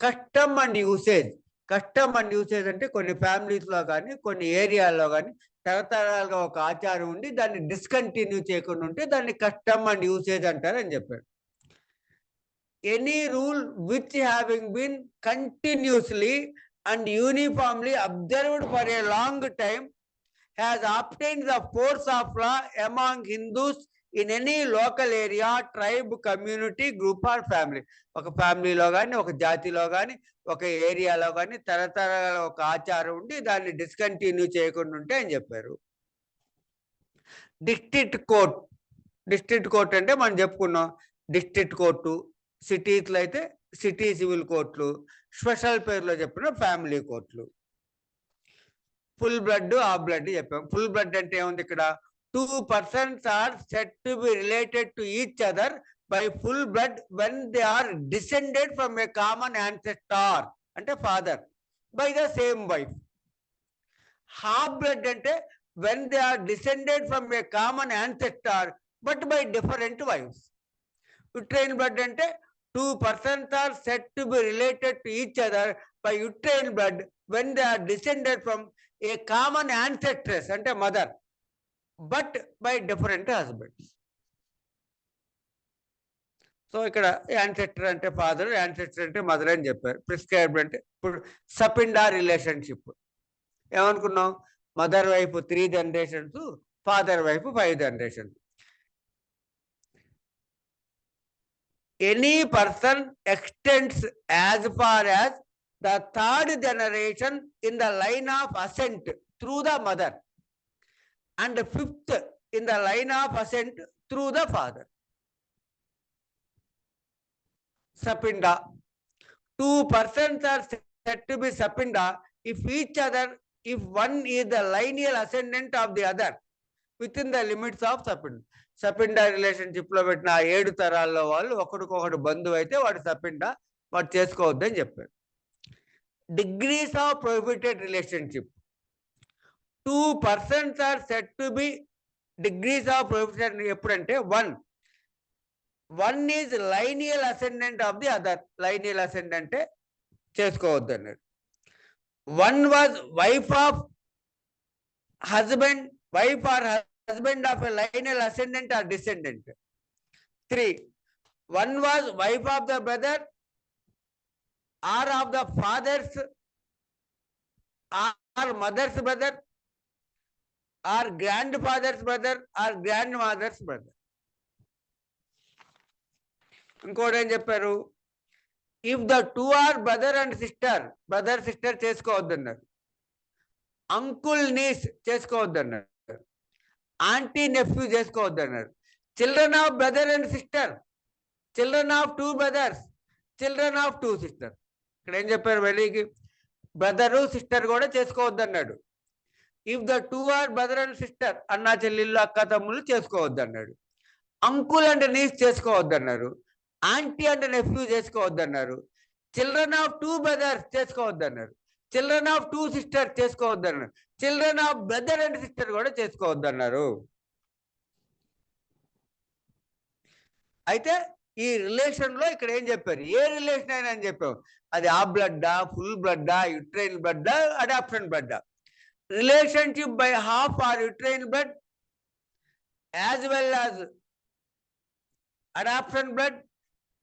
custom and usage. Custom and usage అంటే కొన్ని ఫ్యామిలీస్ లో కానీ కొన్ని ఏరియాల్లో కానీ తరతరాలుగా ఒక ఆచారం ఉండి దాన్ని డిస్కంటిన్యూ చేయకుండా ఉంటే దాన్ని కస్టమ్ అండ్ యూసేజ్ అంటారని చెప్పాడు. Any rule which having been continuously and uniformly observed for a long time has obtained the force of law among Hindus in any local area, tribe, community, group or family. ఒక ఫ్యామిలీలో కానీ ఒక జాతిలో కానీ ఒక ఏరియాలో కానీ తరతరాల ఒక ఆచారం ఉండి దాన్ని డిస్కంటిన్యూ చేయకుండా ఉంటే అని చెప్పారు. District court. డిస్ట్రిక్ట్ కోర్ట్ అంటే మనం చెప్పుకున్నాం, డిస్ట్రిక్ట్ కోర్టు, సిటీస్లో అయితే సిటీ సివిల్ కోర్టులు, స్పెషల్ పేరులో చెప్పిన ఫ్యామిలీ కోర్టులు. ఫుల్ బ్లడ్, హాఫ్ బ్లడ్ చెప్పాం. ఫుల్ బ్లడ్ అంటే ఏముంది ఇక్కడ? 2 persons are said to be related to each other by full blood when they are descended from a common ancestor, అంటే father, by the same wife. Half blood అంటే when they are descended from a common ancestor but by different wives. uterine blood అంటే 2 persons are said to be related to each other by uterine blood when they are descended from a common ancestress, అంటే mother, but by different husbands. So ఇక్కడ ancestor అంటే father, ancestor అంటే mother అని చెప్పారు. Prescribed అంటే ఇప్పుడు సపిండా relationship ఏమనుకున్నాం? Mother వైపు 3 generations, ఫాదర్ వైపు 5 generations. Any person extends as far as the third generation in the line of ascent through the mother and fifth in the line of ascent through the father. Sapinda. 2 persons are said to be Sapinda if one is the lineal ascendant of the other within the limits of Sapinda. Sapinda relationship లో పెట్టిన 7 తరాల్లో వాళ్ళు ఒకరికొకటి బంధువు అయితే వాడు సపిండా, వాడు చేసుకోవద్దని చెప్పారు. Degrees of prohibited relationship. 2 persons are said to be degrees of prohibition ఎప్పుడంటే one is lineal ascendant of the other. Lineal ascendant అంటే చేసుకోవద్దు అన్నాడు. One was wife of husband, wife or husband of a lineal ascendant or descendant. 3, one was wife of the brother or of the father's or mother's brother or grandfather's brother or grandmother's brother. ఇంకోటి ఏం చెప్పారు? If the 2 are brother and sister, brother sister చేసుకోవద్దన్నారు. Uncle niece చేసుకోవద్దన్నారు. Aunty nephew చేసుకోవద్దన్నారు. Children of brother and sister, children of 2 brothers, children of 2 sisters. ఇక్కడ ఏం చెప్పారు? వెళ్ళికి బ్రదరు సిస్టర్ కూడా చేసుకోవద్దన్నాడు. If the 2 are brother and sister, అన్నా చెల్లెళ్ళు అక్క తమ్ముళ్ళు చేసుకోవద్దన్నాడు. అంకుల్ అండ్ నీస్ చేసుకోవద్దన్నారు. ఆంటీ అండ్ నెఫ్యూ చేసుకోవద్దన్నారు. చిల్డ్రన్ ఆఫ్ 2 brothers చేసుకోవద్దన్నారు. Children of 2 sisters చేసుకోవద్దన్నారు. Children of brother and sister కూడా చేసుకోవద్దన్నారు. అయితే ఈ రిలేషన్ లో ఇక్కడ ఏం చెప్పారు? ఏ రిలేషన్ అయినా అని చెప్పాం. అది ఆ బ్లడ్డా, ఫుల్ బ్లడ్డా, యుట్రైన్ బ్లడ్డా, అడాప్షన్ బ్లడ్డా. Relationship by half or uterine blood as well as adoption blood,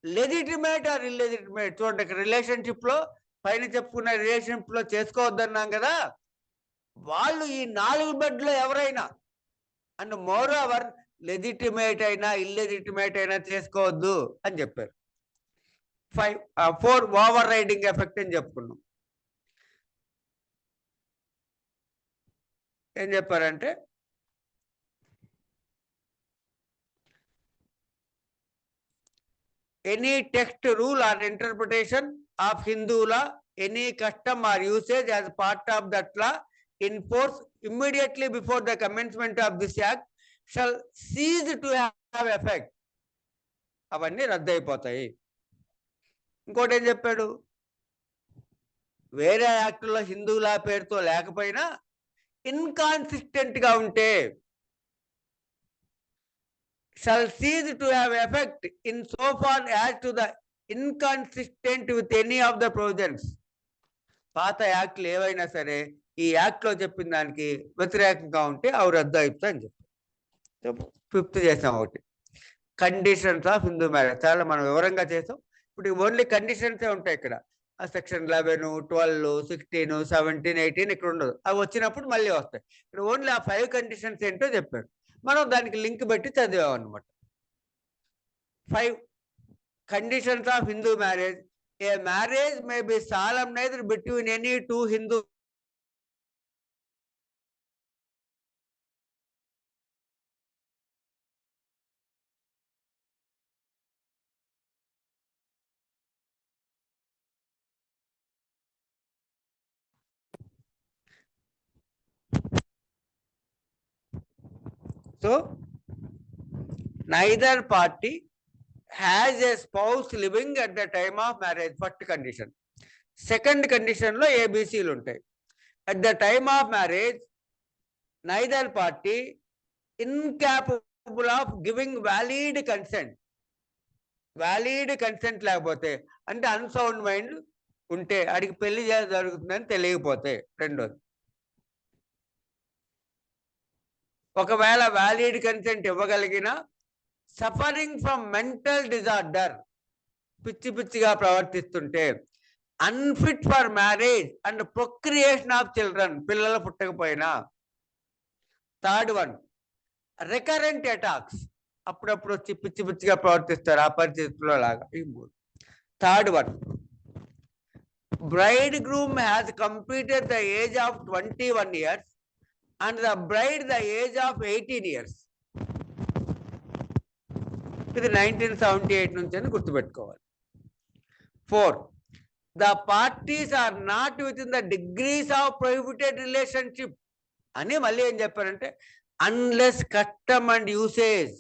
legitimate or illegitimate. చూడండి, రిలేషన్షిప్ లో పైన చెప్పుకున్న రిలేషన్షిప్ లో చేసుకోవద్దన్నాం కదా, వాళ్ళు ఈ 4 బ్లడ్లో ఎవరైనా అండ్ మోర్ ఓవర్ లెజిటిమేట్ అయినా ఇల్లెజిటిమేట్ అయినా చేసుకోవద్దు అని చెప్పారు. 4 ఓవర్ రైడింగ్ ఎఫెక్ట్ అని చెప్పుకున్నాం. ఏం చెప్పారంటే any text rule or interpretation of Hindu law, any custom or usage as part of that law in force immediately before the commencement of this act shall cease to have effect. అవన్నీ రద్దు అయిపోతాయి. ఇంకోటి ఏం చెప్పాడు? వేరే యాక్ట్లో హిందూలా పేరుతో లేకపోయినా ఇన్కాన్సిస్టెంట్ గా ఉంటే shall cease to have effect in so far as to the inconsistent with any of the provisions. పాత యాక్ట్లు ఏవైనా సరే ఈ యాక్ట్ లో చెప్పిన దానికి వ్యతిరేకంగా ఉంటే అవి రద్దు అయిపోతాయి అని చెప్పి 5th చేసాం. ఒకటి కండిషన్స్ ఆఫ్ హిందూ మ్యారేజ్. చాలా మనం వివరంగా చేసాం. ఇప్పుడు ఓన్లీ కండిషన్సే ఉంటాయి ఇక్కడ. సెక్షన్ 11, 12, 16, 17, 18 ఇక్కడ ఉండదు. అవి వచ్చినప్పుడు మళ్ళీ వస్తాయి. ఇక్కడ ఓన్లీ ఆ 5 కండిషన్స్ ఏంటో చెప్పారు. మనం దానికి లింక్ పెట్టి చదివాం అనమాట. 5 conditions of Hindu marriage. A marriage may be solemnized between any 2 Hindu so neither party has a spouse living at the time of marriage. First condition. Second condition lo ABCలు ఉంటాయి. At the time of marriage, neither party incapable of giving valid consent. Valid consent లేకపోతే అంటే unsound mind ఉంటే అడిగి పెళ్లి జరుగుతుందని తెలియకపోతే. రెండోది, ఒకవేళ వ్యాలిడ్ కన్సెంట్ ఇవ్వగలిగిన సఫరింగ్ ఫ్రమ్ మెంటల్ డిజార్డర్, పిచ్చి పిచ్చిగా ప్రవర్తిస్తుంటే, unfit for marriage and procreation of children, పిల్లలు పుట్టకపోయినా. థర్డ్ వన్, రికరెంట్ అటాక్స్, అప్పుడప్పుడు వచ్చి పిచ్చి పిచ్చిగా ప్రవర్తిస్తారు ఆ పరిస్థితుల్లో లాగా. ఈ మూడు. Third one, bridegroom has completed the age of 21 years and the bride the age of 18 years. ఇది 1978 నుంచి అని గుర్తుపెట్టుకోవాలి. 4, the parties are not within the degrees of prohibited relationship అని మళ్ళీ ఏం చెప్పారంటే అన్లెస్ కస్టమ్ అండ్ యూసేజ్.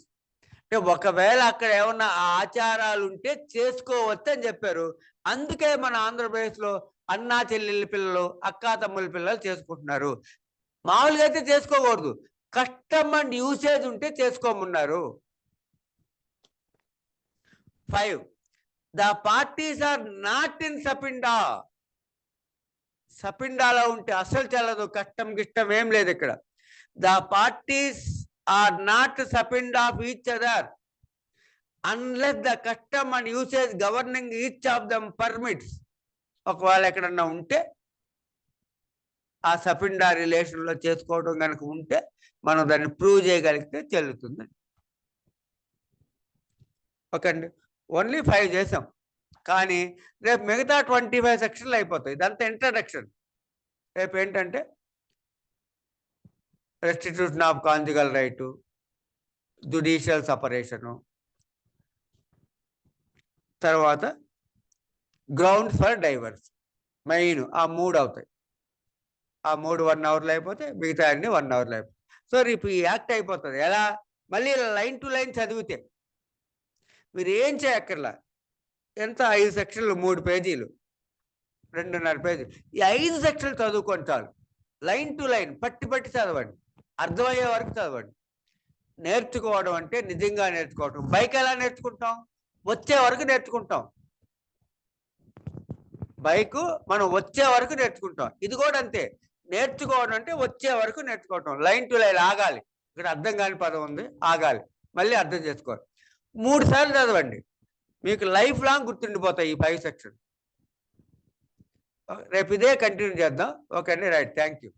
అంటే ఒకవేళ అక్కడ ఏమన్నా ఆచారాలు ఉంటే చేసుకోవచ్చు అని చెప్పారు. అందుకే మన ఆంధ్రప్రదేశ్లో అన్నా చెల్లెళ్ళ పిల్లలు, అక్కా తమ్ముళ్ళ పిల్లలు చేసుకుంటున్నారు. మామూలుగా అయితే చేసుకోకూడదు, కస్టమ్ అండ్ యూసేజ్ ఉంటే చేసుకోమన్నారు. 5, the parties are not in Sapinda. సపిండాలో ఉంటే అసలు చల్లదు, కష్టం గిష్టం ఏం లేదు ఇక్కడ. The parties are not Sapinda of each other unless the custom and usage governing each of them permits. ఒకవేళ ఎక్కడన్నా ఉంటే ఆ సపిండా రిలేషన్లో చేసుకోవడం కనుక ఉంటే మనం దాన్ని ప్రూవ్ చేయగలిగితే చెల్లుతుంది. ఓకే అండి, ఓన్లీ 5 చేసాం, కానీ రేపు మిగతా 25 సెక్షన్లు అయిపోతాయి. ఇదంతా ఇంట్రడక్షన్. రేపు ఏంటంటే restitution of conjugal right, judicial separation, తర్వాత గ్రౌండ్స్ ఫర్ డైవర్స్. మెయిన్ ఆ 3 అవుతాయి. ఆ 3 1 అవర్లో అయిపోతే మిగతా అన్ని 1 అవర్లో అయిపోతాయి. సో రేపు ఈ యాక్ట్ అయిపోతుంది. ఎలా? మళ్ళీ లైన్ టు లైన్ చదివితే మీరు ఏం చేయక్కర్లా. ఎంత 5 సెక్షన్లు, 3 పేజీలు, 2.5 పేజీలు. ఈ 5 సెక్షన్లు చదువుకొని చాలు. లైన్ టు లైన్ పట్టి పట్టి చదవండి, అర్థమయ్యే వరకు చదవండి. నేర్చుకోవడం అంటే నిజంగా నేర్చుకోవడం. బైక్ ఎలా నేర్చుకుంటాం? వచ్చే వరకు నేర్చుకుంటాం. బైకు మనం వచ్చే వరకు నేర్చుకుంటాం. ఇది కూడా అంతే, నేర్చుకోవడం అంటే వచ్చే వరకు నేర్చుకోవటం. లైన్ టు లైన్ ఆగాలి. ఇక్కడ అర్థం కాని పదం ఉంది, ఆగాలి, మళ్ళీ అర్థం చేసుకోవాలి. 3 సార్లు చదవండి, మీకు లైఫ్ లాంగ్ గుర్తుండిపోతాయి ఈ 5 సెక్షన్. రేపు ఇదే కంటిన్యూ చేద్దాం. ఓకే అండి, రైట్, థ్యాంక్ యూ.